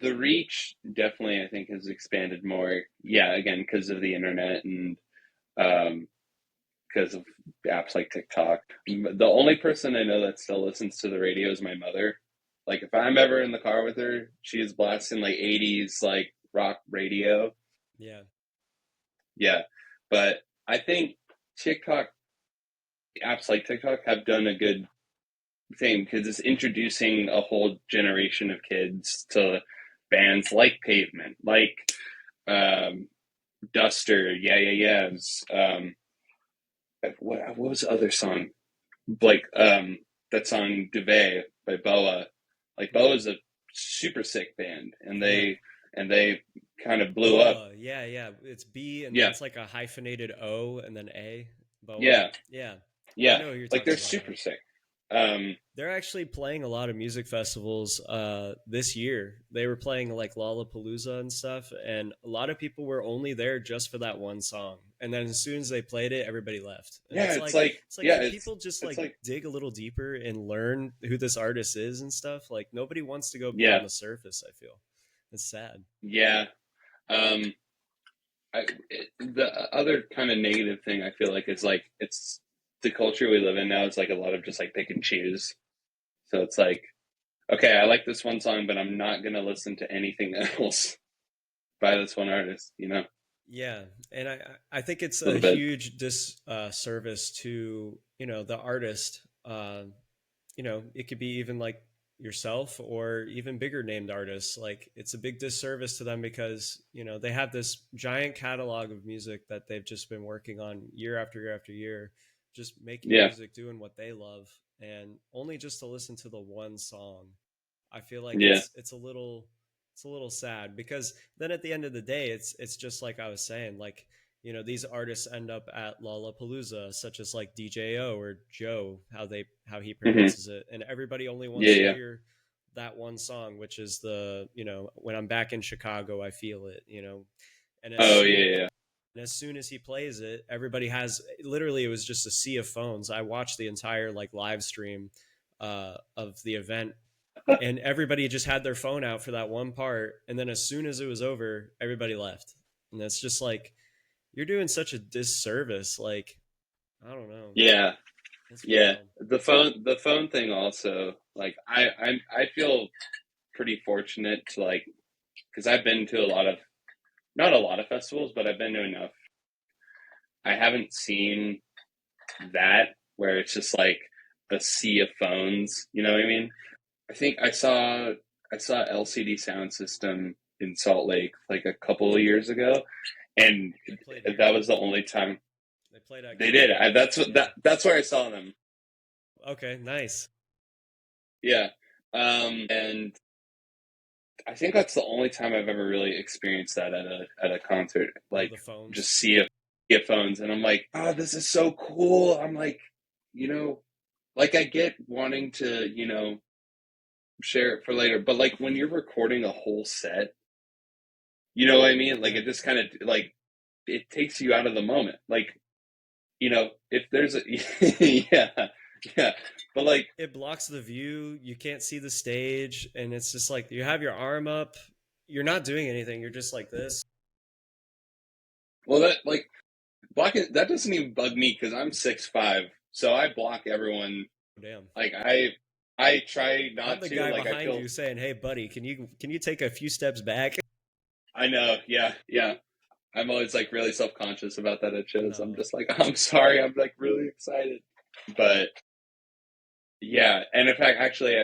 The reach definitely, I think, has expanded more. Yeah, again, because of the internet and um, because of apps like TikTok. The only person I know that still listens to the radio is my mother. Like if I'm ever in the car with her, she's blasting like 80s like rock radio. Yeah. Yeah. But I think TikTok apps like TikTok have done a good thing because it's introducing a whole generation of kids to bands like Pavement, like um, Duster, yeah, yeah, yeahs. What was the other song? Like that song Duvet by Boa. Like Boa Hmm. is a super sick band, and Yeah. they kind of blew up. Boa. Yeah, yeah. It's B and then Yeah, it's like a hyphenated O and then A. Boa. yeah, Yeah. I yeah. know who you're Like talking they're about now. super sick. Um, They're actually playing a lot of music festivals this year. They were playing like Lollapalooza and stuff, and a lot of people were only there just for that one song. And then as soon as they played it, everybody left. And yeah, it's like, yeah, can people just it's like like dig a little deeper and learn who this artist is and stuff? Like nobody wants to go yeah, beyond the surface, I feel. It's sad. yeah. Um, the other kind of negative thing I feel like is like it's the culture we live in now is like a lot of just like pick and choose. So it's like, okay, I like this one song, but I'm not gonna listen to anything else by this one artist. You know, a Yeah, and I think it's a little bit. huge disservice to the artist. It could be even like yourself or even bigger named artists. Like it's a big disservice to them because they have this giant catalog of music that they've just been working on year after year after year, just making Yeah, music, doing what they love, and only just to listen to the one song. I feel like yeah, it's a little sad because then at the end of the day, it's just like I was saying, like these artists end up at Lollapalooza, such as like DJO or Joe, how he hmm, pronounces it, and everybody only yeah, wants to yeah. hear that one song, which is the when I'm back in Chicago, I feel it, and Oh yeah, yeah. as soon as he plays it, everybody has literally it was just a sea of phones. I watched the entire like live stream of the event, and everybody just had their phone out for that one part, and then as soon as it was over, everybody left. And it's just like you're doing such a disservice. Like I don't know. Yeah, It's yeah. wild. The phone thing also. Like I feel pretty fortunate to like because I've been to a lot of not a lot of festivals, but I've been to enough. I haven't seen that where it's just like a sea of phones. You know what I mean? I think I saw LCD Sound System in Salt Lake like a couple of years ago, and They played here that was too. the only time They played at they did. Candlepin. That's what Yeah. that's where I saw them. Okay. Nice. Yeah, and I think that's the only time I've ever really experienced that at a concert. Oh, Like the just phones. see a phones, and I'm like, oh, this is so cool. I'm like, you know, like I get wanting to, share it for later. But like when you're recording a whole set, you know what I mean? Like Yeah. it just kind of like it takes you out of the moment. Like, if there's a yeah, yeah. But like, It blocks the view. You can't see the stage, and it's just like you have your arm up. You're not doing anything. You're just like this. well, that like blocking that doesn't even bug me because I'm 6'5", so I block everyone. Oh, damn. Like I try I'm not the to. guy Like I behind feel you saying, "Hey, buddy, can you take a few steps back?" I know. Yeah, yeah. I'm always like really self conscious about that at shows. I'm No. just like I'm sorry. I'm like really excited, but yeah. And in fact, actually,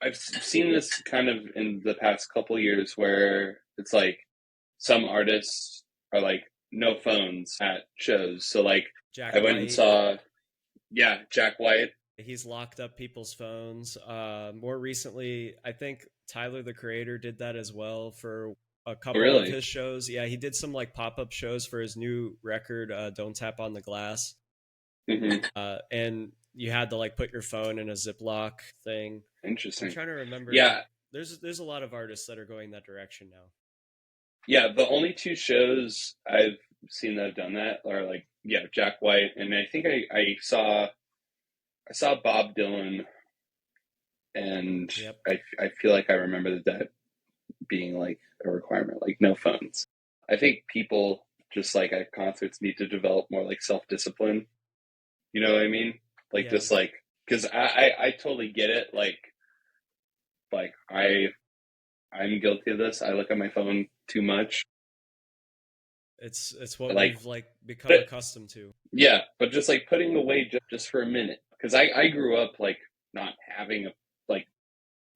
I've seen this kind of in the past couple years where it's like some artists are like no phones at shows. So like Jack I went and White. saw, yeah, Jack White. He's locked up people's phones. More recently, I think Tyler the Creator did that as well for a couple of Really? his shows. Yeah, he did some like pop up shows for his new record, "Don't Tap on the Glass," Hmm. and you had to like put your phone in a Ziploc thing. I'm Interesting. trying to remember. Yeah, There's a lot of artists that are going that direction now. yeah. The only two shows I've seen that have done that are like, yeah, Jack White, and I think I saw Bob Dylan, and Yep. I feel like I remember that being like a requirement, like no phones. I think people just like at concerts need to develop more like self discipline. You know what I mean? Like Yeah. just like because I totally get it. Like I'm guilty of this. I look at my phone too much. It's what But like, we've like become but accustomed to. yeah, but just like putting away just for a minute because I grew up like not having like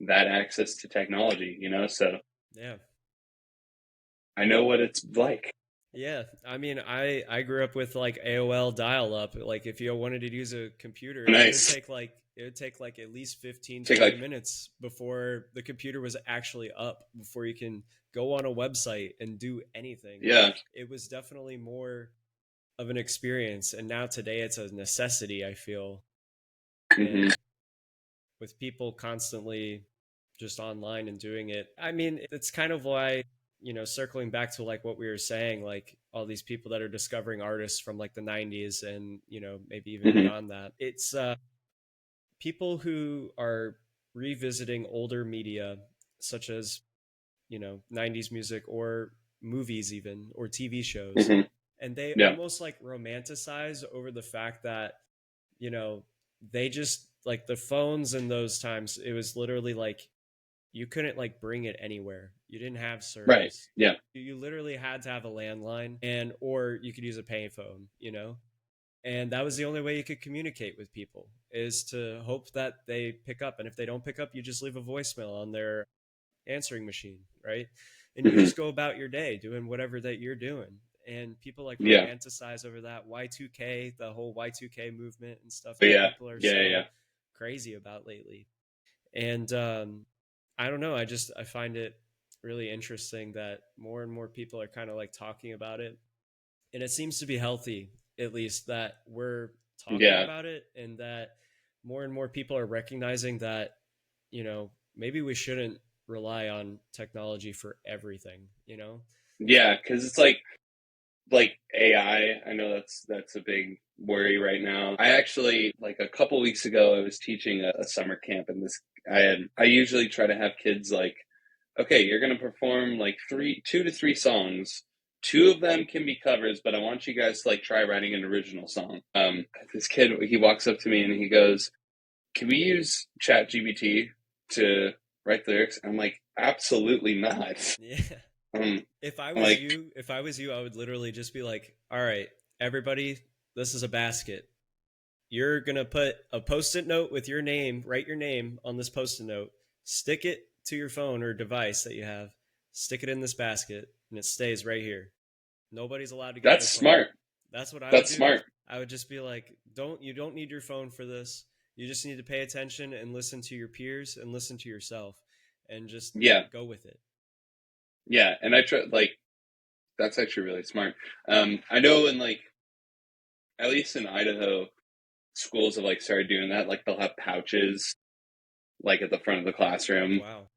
that access to technology. So Yeah. I know what it's like. Yeah, I mean, I grew up with like AOL dial-up. Like if you wanted to use a computer, Nice. it would take like at least 15, Take 20 like minutes before the computer was actually up, before you can go on a website and do anything. yeah. It was definitely more of an experience, and now today it's a necessity, I feel. Hmm. And with people constantly just online and doing it. I mean, it's kind of why, circling back to like what we were saying, like all these people that are discovering artists from like the 90s and, maybe even Hmm. beyond that. It's people who are revisiting older media, such as, 90s music or movies, even, or TV shows. Hmm. And they Yeah. almost like romanticize over the fact that, you know, they just like the phones in those times, it was literally like you couldn't like bring it anywhere. You didn't have Right. service. Yeah. You literally had to have a landline, and or you could use a payphone. And that was the only way you could communicate with people, is to hope that they pick up. And if they don't pick up, you just leave a voicemail on their answering machine, right? And you Hmm. just go about your day doing whatever that you're doing. And people like Yeah. romanticize over that Y2K, the whole Y2K movement and stuff But that yeah. people are Yeah. so Yeah. crazy about lately. And I don't know, I find it really interesting that more and more people are kind of like talking about it. And it seems to be healthy, at least, that we're talking Yeah. about it, and that more and more people are recognizing that, maybe we shouldn't rely on technology for everything. Yeah. Because it's like AI. I know that's a big worry right now. I actually like a couple weeks ago I was teaching a summer camp, and I usually try to have kids like, okay, you're gonna perform like 2 to 3 songs. Two of them can be covers, but I want you guys to like try writing an original song. This kid, he walks up to me and he goes, "Can we use ChatGPT to write the lyrics?" I'm like, "Absolutely not." Yeah. Um, If I I'm was like, you, I would literally just be like, "All right, everybody, this is a basket. You're going to put a post-it note with your name, write your name on this post-it note, stick it to your phone or device that you have, stick it in this basket, and it stays right here. Nobody's allowed to get that's their phone." smart. That's what I would That's do. smart. I would just be like, you don't need your phone for this. You just need to pay attention and listen to your peers and listen to yourself and just Yeah, go with it. yeah. And I try like that's actually really smart. I know in like at least in Idaho, schools have like started doing that. Like they'll have pouches like at the front of the classroom, Wow.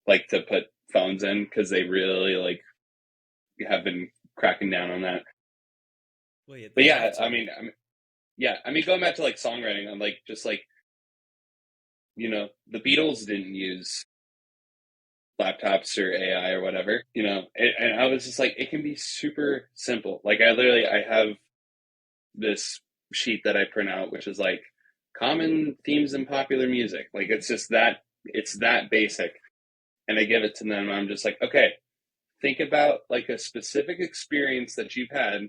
like to put phones in because they really like have been cracking down on that. Wait, But they yeah, have to. yeah, I mean, going back to like songwriting, I'm like, just like, the Beatles didn't use laptops or AI or whatever, and I was just like, it can be super simple. Like, I have this sheet that I print out, which is like common themes in popular music. Like, it's that basic. And I give it to them. I'm just like, okay, think about like a specific experience that you've had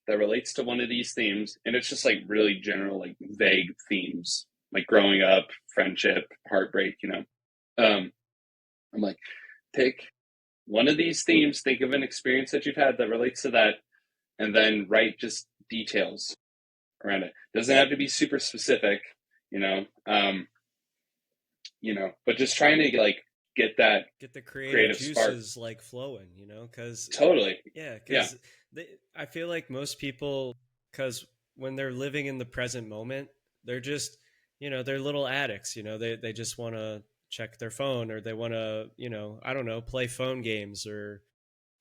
that relates to one of these themes. And it's just like really general, like vague themes, like growing up, friendship, heartbreak. Um, I'm like, pick one of these themes, think of an experience that you've had that relates to that, and then write just details around it. Doesn't have to be super specific, you know, um, but just trying to like get that Get the creative creative spark. juices like flowing, because Totally. yeah, Yeah. because I feel like most people, because when they're living in the present moment, they're just, they're little addicts. They just want to check their phone, or they want to, I don't know, play phone games, or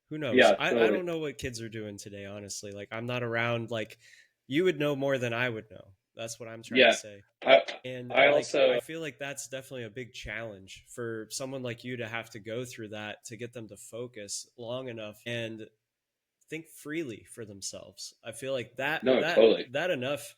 who knows. Yeah, I totally. don't know what kids are doing today, honestly. Like, I'm not around. Like, you would know more than I would know. That's what I'm trying to Yeah. say. I And I like, also I feel like that's definitely a big challenge for someone like you to have to go through that to get them to focus long enough and think freely for themselves. I feel like that no, that totally. that enough,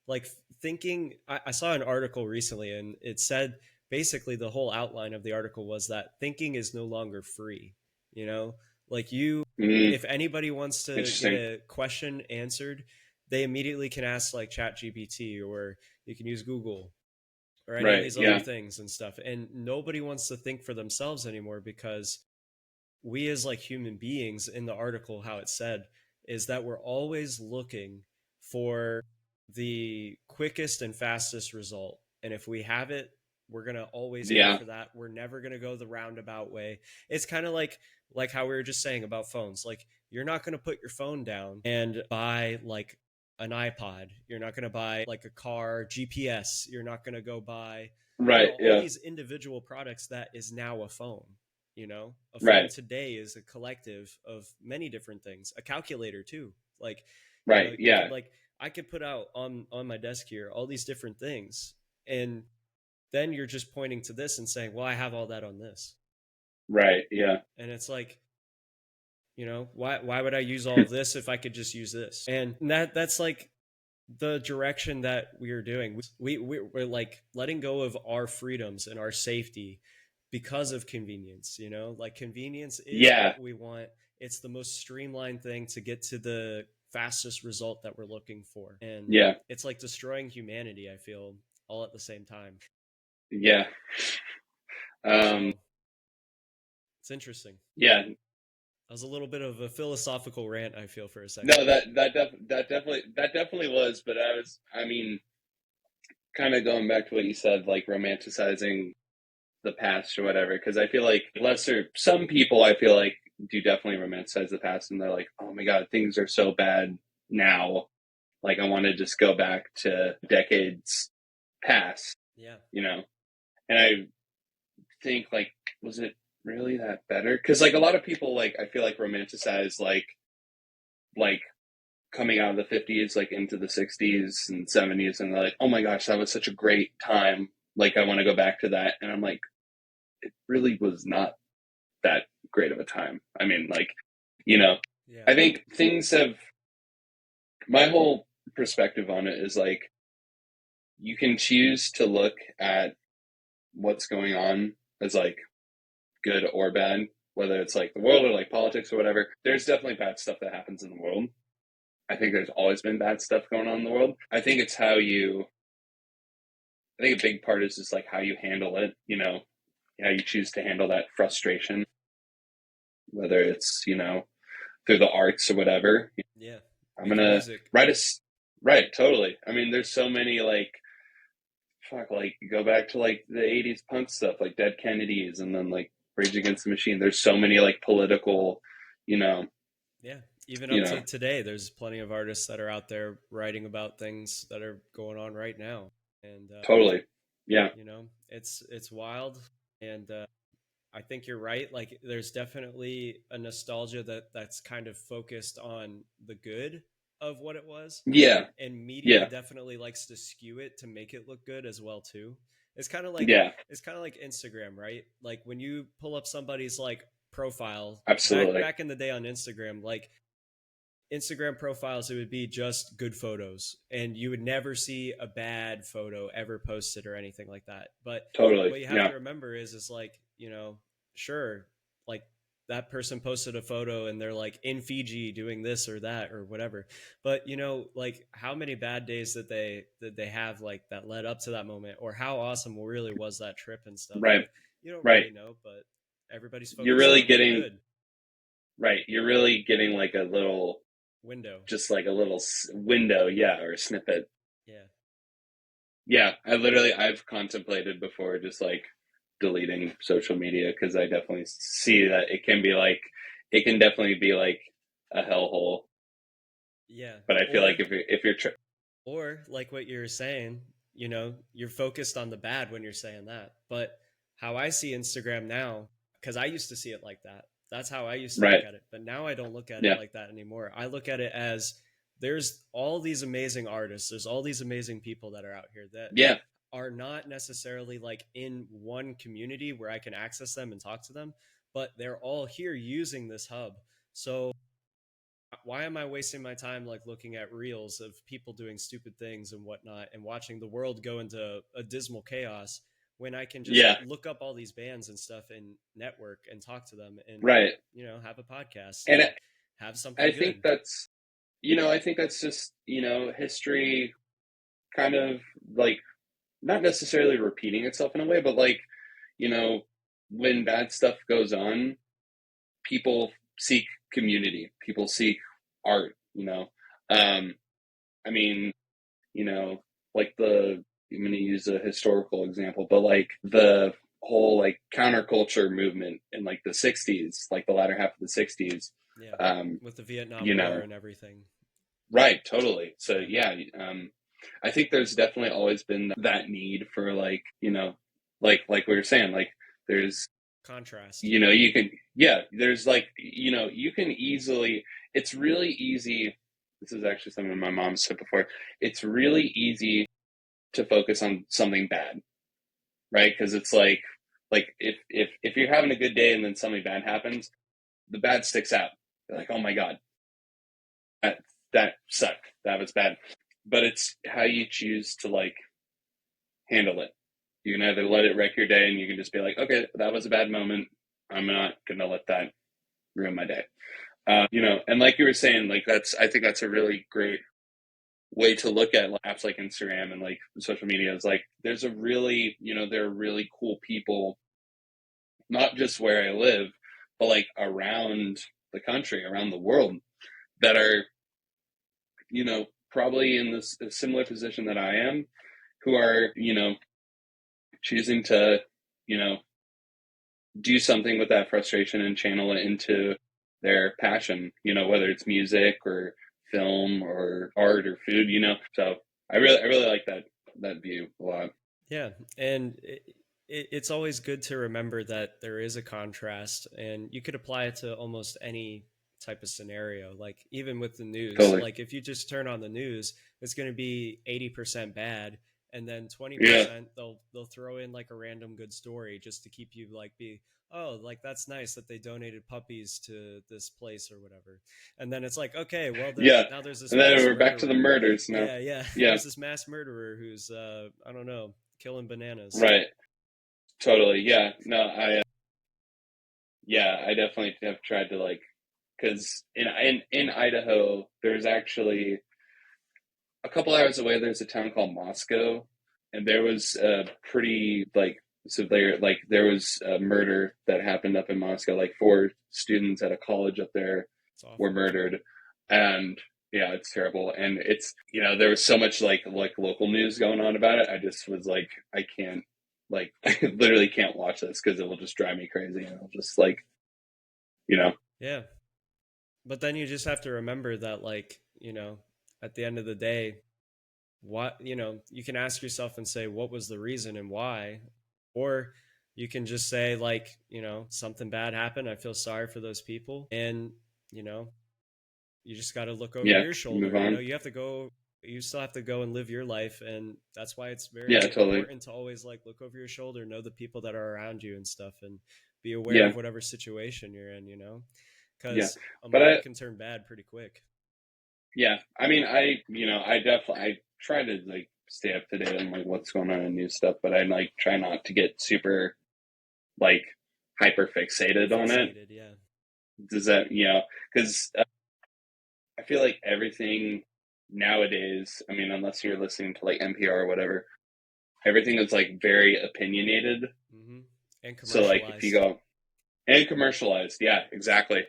like thinking. I saw an article recently, and it said basically the whole outline of the article was that thinking is no longer free. You know, like Mm, if anybody wants to get interesting. a question answered, they immediately can ask like Chat GPT, or you can use Google or any of Right. these other Yeah. things and stuff. And nobody wants to think for themselves anymore, because we as like human beings, in the article how it said, is that we're always looking for the quickest and fastest result. And if we have it, we're going to always aim Yeah. for that. We're never going to go the roundabout way. It's kind of like how we were just saying about phones. Like, you're not going to put your phone down and buy like an iPod. You're not going to buy like a car, GPS. You're not going to go buy, Right. all Yeah. these individual products that is now a phone. A phone Right. today is a collective of many different things. A calculator too. Like, Right. you Yeah. could like, I could put out on my desk here all these different things, and then you're just pointing to this and saying, well, I have all that on this. Right. Yeah. And it's like, why would I use all of this if I could just use this? And that's like the direction that we are doing. We're like letting go of our freedoms and our safety because of convenience. Like, convenience is Yeah. what we want. It's the most streamlined thing to get to the fastest result that we're looking for, and Yeah. it's like destroying humanity, I feel, all at the same time. Yeah. Um, So it's interesting. yeah. That was a little bit of a philosophical rant, I feel, for a second. No, that definitely was, but I mean, kind of going back to what you said, like romanticizing the past or whatever, because I feel like some people, I feel like, do definitely romanticize the past, and they're like, oh my God, things are so bad now. Like, I want to just go back to decades past, Yeah. And I think, like, was it really that better? Because like a lot of people, like, I feel like romanticize like coming out of the 50s, like into the 60s and 70s, and they're like, oh my gosh, that was such a great time. Like, I want to go back to that. And I'm like, it really was not that great of a time. I mean, like, you know, Yeah. I think my whole perspective on it is like, you can choose to look at what's going on as like good or bad, whether it's like the world or like politics or whatever. There's definitely bad stuff that happens in the world. I think there's always been bad stuff going on in the world. I think I think a big part is just like how you handle it, how you choose to handle that frustration, whether it's, through the arts or whatever. Yeah. I'm With going to music. right, totally. I mean, there's so many like, fuck, like go back to like the 80s punk stuff, like Dead Kennedys, and then like Rage Against the Machine. There's so many like political, you know, Yeah. Even you up know, to today, there's plenty of artists that are out there writing about things that are going on right now. And totally. Yeah. You know, it's wild. And I think you're right. Like, there's definitely a nostalgia that's kind of focused on the good of what it was, Yeah. and media Yeah. definitely likes to skew it to make it look good as well too. It's kind of like Yeah. it's kind of like Instagram, right? Like when you pull up somebody's like profile Absolutely. back in the day on Instagram, like Instagram profiles, it would be just good photos, and you would never see a bad photo ever posted or anything like that. But Totally. what you have Yeah. to remember is like, sure, like that person posted a photo and they're like in Fiji doing this or that or whatever. But like how many bad days that they have like that led up to that moment, or how awesome really was that trip and stuff. Right. Like you don't Right. really know, but everybody's You're focused really on the getting good right. You're really getting like a little, window. just like a little window, yeah, or a snippet. Yeah. Yeah, I've contemplated before just like deleting social media because I definitely see that it can definitely be like a hellhole. Yeah. But I feel like Or if you're or like what you're saying, you're focused on the bad when you're saying that. But how I see Instagram now, because I used to see it like that. That's how I used to look right, at it. But now I don't look at it yeah, like that anymore. I look at it as there's all these amazing artists, there's all these amazing people that are out here that yeah, are not necessarily like in one community where I can access them and talk to them, but they're all here using this hub. So why am I wasting my time like looking at reels of people doing stupid things and whatnot and watching the world go into a dismal chaos when I can just yeah, look up all these bands and stuff and network and talk to them and, right. have a podcast And and have I something think good. that's I think that's just history kind of like not necessarily repeating itself in a way, but like you know when bad stuff goes on, people seek community, people seek art. Um, I mean, you know, like I'm going to use a historical example, but like the whole like counterculture movement in like the 60s, like the latter half of the 60s, Yeah. um, With the Vietnam you War know, and everything. right, totally. So Yeah. yeah, I think there's definitely always been that need for like, like we were saying, like there's, Contrast. you can, yeah, there's like, you can easily, it's really easy. This is actually something my mom said before. It's really easy to focus on something bad, right? Because it's like if you're having a good day and then something bad happens, the bad sticks out. You're like, oh my god, that that sucked. That was bad. But it's how you choose to like handle it. You can either let it wreck your day, and you can just be like, okay, that was a bad moment. I'm not gonna let that ruin my day. And like you were saying, like I think that's a really great way to look at apps like Instagram and like social media. Is like there's a really, there are really cool people, not just where I live, but like around the country, around the world, that are, probably in this a similar position that I am, who are, choosing to, you know, do something with that frustration and channel it into their passion, whether it's music or film or art or food, So I really like that view a lot. Yeah. And it's always good to remember that there is a contrast, and you could apply it to almost any type of scenario. Like even with the news, Totally. like if you just turn on the news, it's going to be 80% bad, and then Yeah. 20% they'll throw in like a random good story just to keep you like be, oh, like that's nice that they donated puppies to this place or whatever. And then it's like, okay, well, Yeah. now there's this And then mass we're back to the murderer. murders now. Yeah, yeah. Yeah. There's this mass murderer who's I don't know, killing bananas. Right. Totally. Yeah. No, I definitely have tried to like, because in Idaho, there's actually a couple hours away, there's a town called Moscow, and there was a pretty like severe, like there was a murder that happened up in Moscow. Like four students at a college up there It's were awful. murdered, and yeah, it's terrible. And it's there was so much like local news going on about it. I just was like, I can't, like I literally can't watch this because it will just drive me crazy, and I'll just like you know Yeah. But then you just have to remember that, like, at the end of the day, what, you can ask yourself and say, what was the reason and why? Or you can just say, like, something bad happened. I feel sorry for those people. And, you know, you just got to look over Yeah, your move shoulder. on. You still have to go and live your life. And that's why it's Yeah, very totally. important to always like look over your shoulder, know the people that are around you and stuff, and be aware Yeah, of whatever situation you're in, yeah. because a But moment can turn bad pretty quick. yeah, I mean, I definitely, I try to like stay up to date on like what's going on in new stuff, but I like try not to get super like hyper fixated on it. Fixated, yeah. Does that, because I feel like everything nowadays, I mean, unless you're listening to like NPR or whatever, everything is like very opinionated. Hmm. And So like if you commercialized. go and commercialized, yeah, exactly.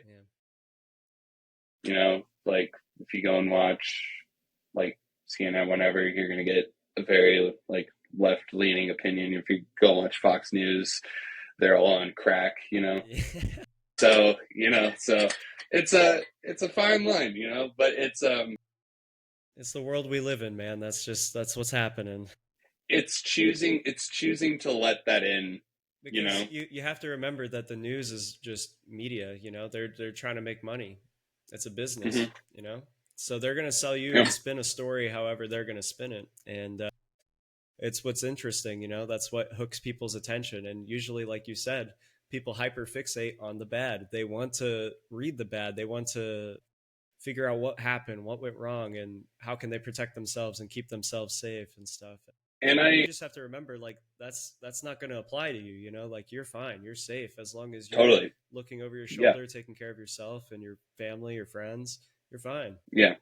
Yeah. Like if you go and watch like CNN, whenever you're gonna get a very like left leaning opinion. If you go watch Fox News, they're all on crack. Yeah. So it's a fine line, but It's the world we live in, man. That's what's happening. it's choosing to let that in, you Because know. you have to remember that the news is just media, they're trying to make money. It's a business, Hmm. so they're going to sell you Yeah, and spin a story however they're going to spin it. And it's what's interesting, that's what hooks people's attention. And usually, like you said, people hyper fixate on the bad. They want to read the bad. They want to figure out what happened, what went wrong, and how can they protect themselves and keep themselves safe and stuff. and And you I just have to remember, like, that's not going to apply to you. Like, you're fine, you're safe as long as you're totally, looking over your yeah, shoulder, taking care of yourself and your family, your friends. You're fine. yeah,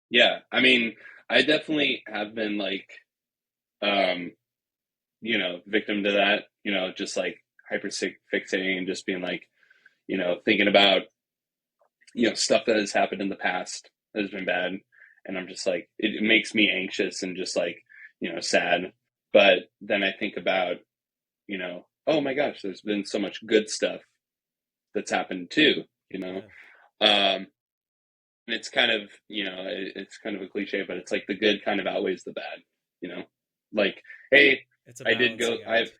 yeah. I mean, I definitely have been like, um, victim to that, just like hyper fixating and just being like, thinking about, stuff that has happened in the past that has been bad. And I'm just like, it makes me anxious and just like, sad. But then I think about, oh my gosh, there's been so much good stuff that's happened too, you know? Yeah, Um, and it's kind of, it's kind of a cliche, but it's like the good kind of outweighs the bad, you know? Like, hey, it's a I did go, balancing act.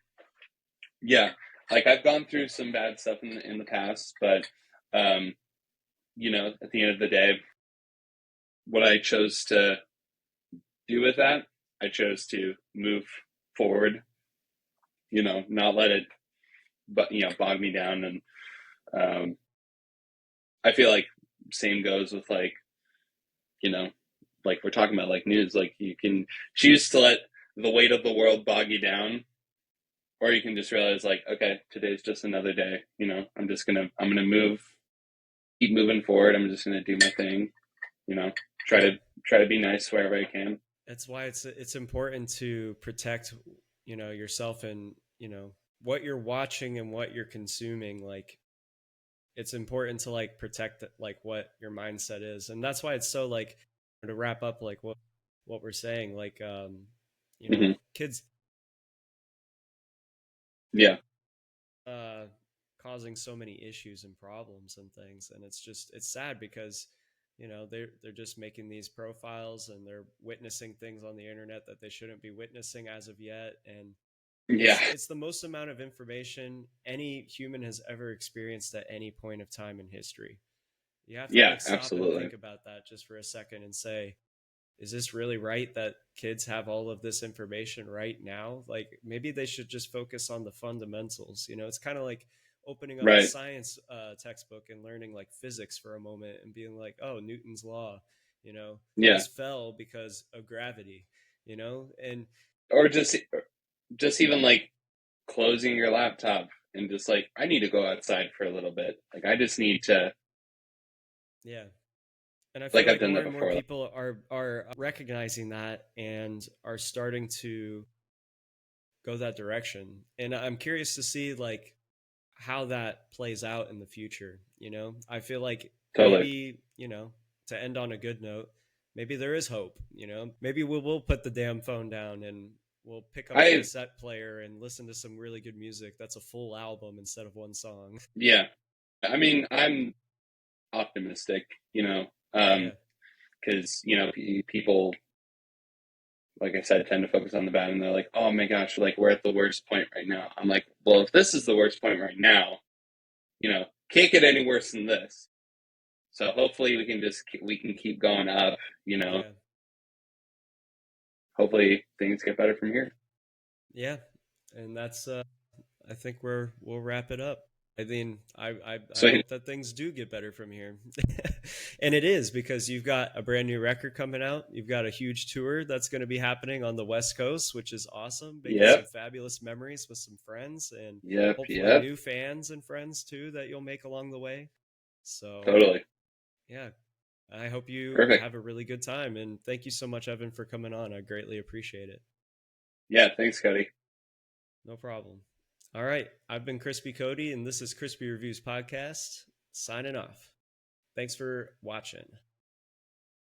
yeah, like I've gone through some bad stuff in the past, but, um, at the end of the day, what I chose to do with that, I chose to move forward, not let it, but, bog me down. And um, I feel like same goes with like, you know, like we're talking about like news, like you can choose to let the weight of the world bog you down, or you can just realize like, okay, today's just another day. I'm gonna keep moving forward. I'm just gonna do my thing. You know, try Yeah, to try to be nice wherever I can. that's why it's important to protect, yourself, and what you're watching and what you're consuming. Like, it's important to like protect like what your mindset is. And that's why it's so like, to wrap up like what we're saying, like, Hmm. kids Yeah, uh causing so many issues and problems and things. And it's sad because they're just making these profiles and they're witnessing things on the internet that they shouldn't be witnessing as of yet. And yeah, it's the most amount of information any human has ever experienced at any point of time in history. You have to yeah, like stop and absolutely. think about that just for a second and say, is this really right that kids have all of this information right now? Like, maybe they should just focus on the fundamentals. It's kind of like opening up a Right. science textbook and learning like physics for a moment and being like, oh, Newton's law, Yeah. things fell because of gravity, and Or just even like closing your laptop and just like, I need to go outside for a little bit. Like I just need to, yeah. And I feel like I've like done more that and more before. people are recognizing that and are starting to go that direction. And I'm curious to see like how that plays out in the future. I feel like Totally. maybe, to end on a good note, maybe there is hope. Maybe we'll put the damn phone down and we'll pick up a I cassette player and listen to some really good music that's a full album instead of one song. Yeah. I mean, I'm optimistic, Yeah. because, people like I said, tend to focus on the bad, and they're like, "Oh my gosh, like we're at the worst point right now." I'm like, "Well, if this is the worst point right now, can't get any worse than this." So hopefully we can keep going up. Yeah. Hopefully things get better from here. Yeah. And that's I think we'll wrap it up. I mean, I So hope that things do get better from here. And it is, because you've got a brand new record coming out. You've got a huge tour that's going to be happening on the West Coast, which is awesome. Making some yep, fabulous memories with some friends, and yep, hopefully yep, new fans and friends too that you'll make along the way. So, totally yeah, I hope you perfect. have a really good time. And thank you so much, Evan, for coming on. I greatly appreciate it. Yeah, thanks, Cody. No problem. All right. I've been Crispy Cody, and this is Crispy Reviews Podcast, signing off. Thanks for watching.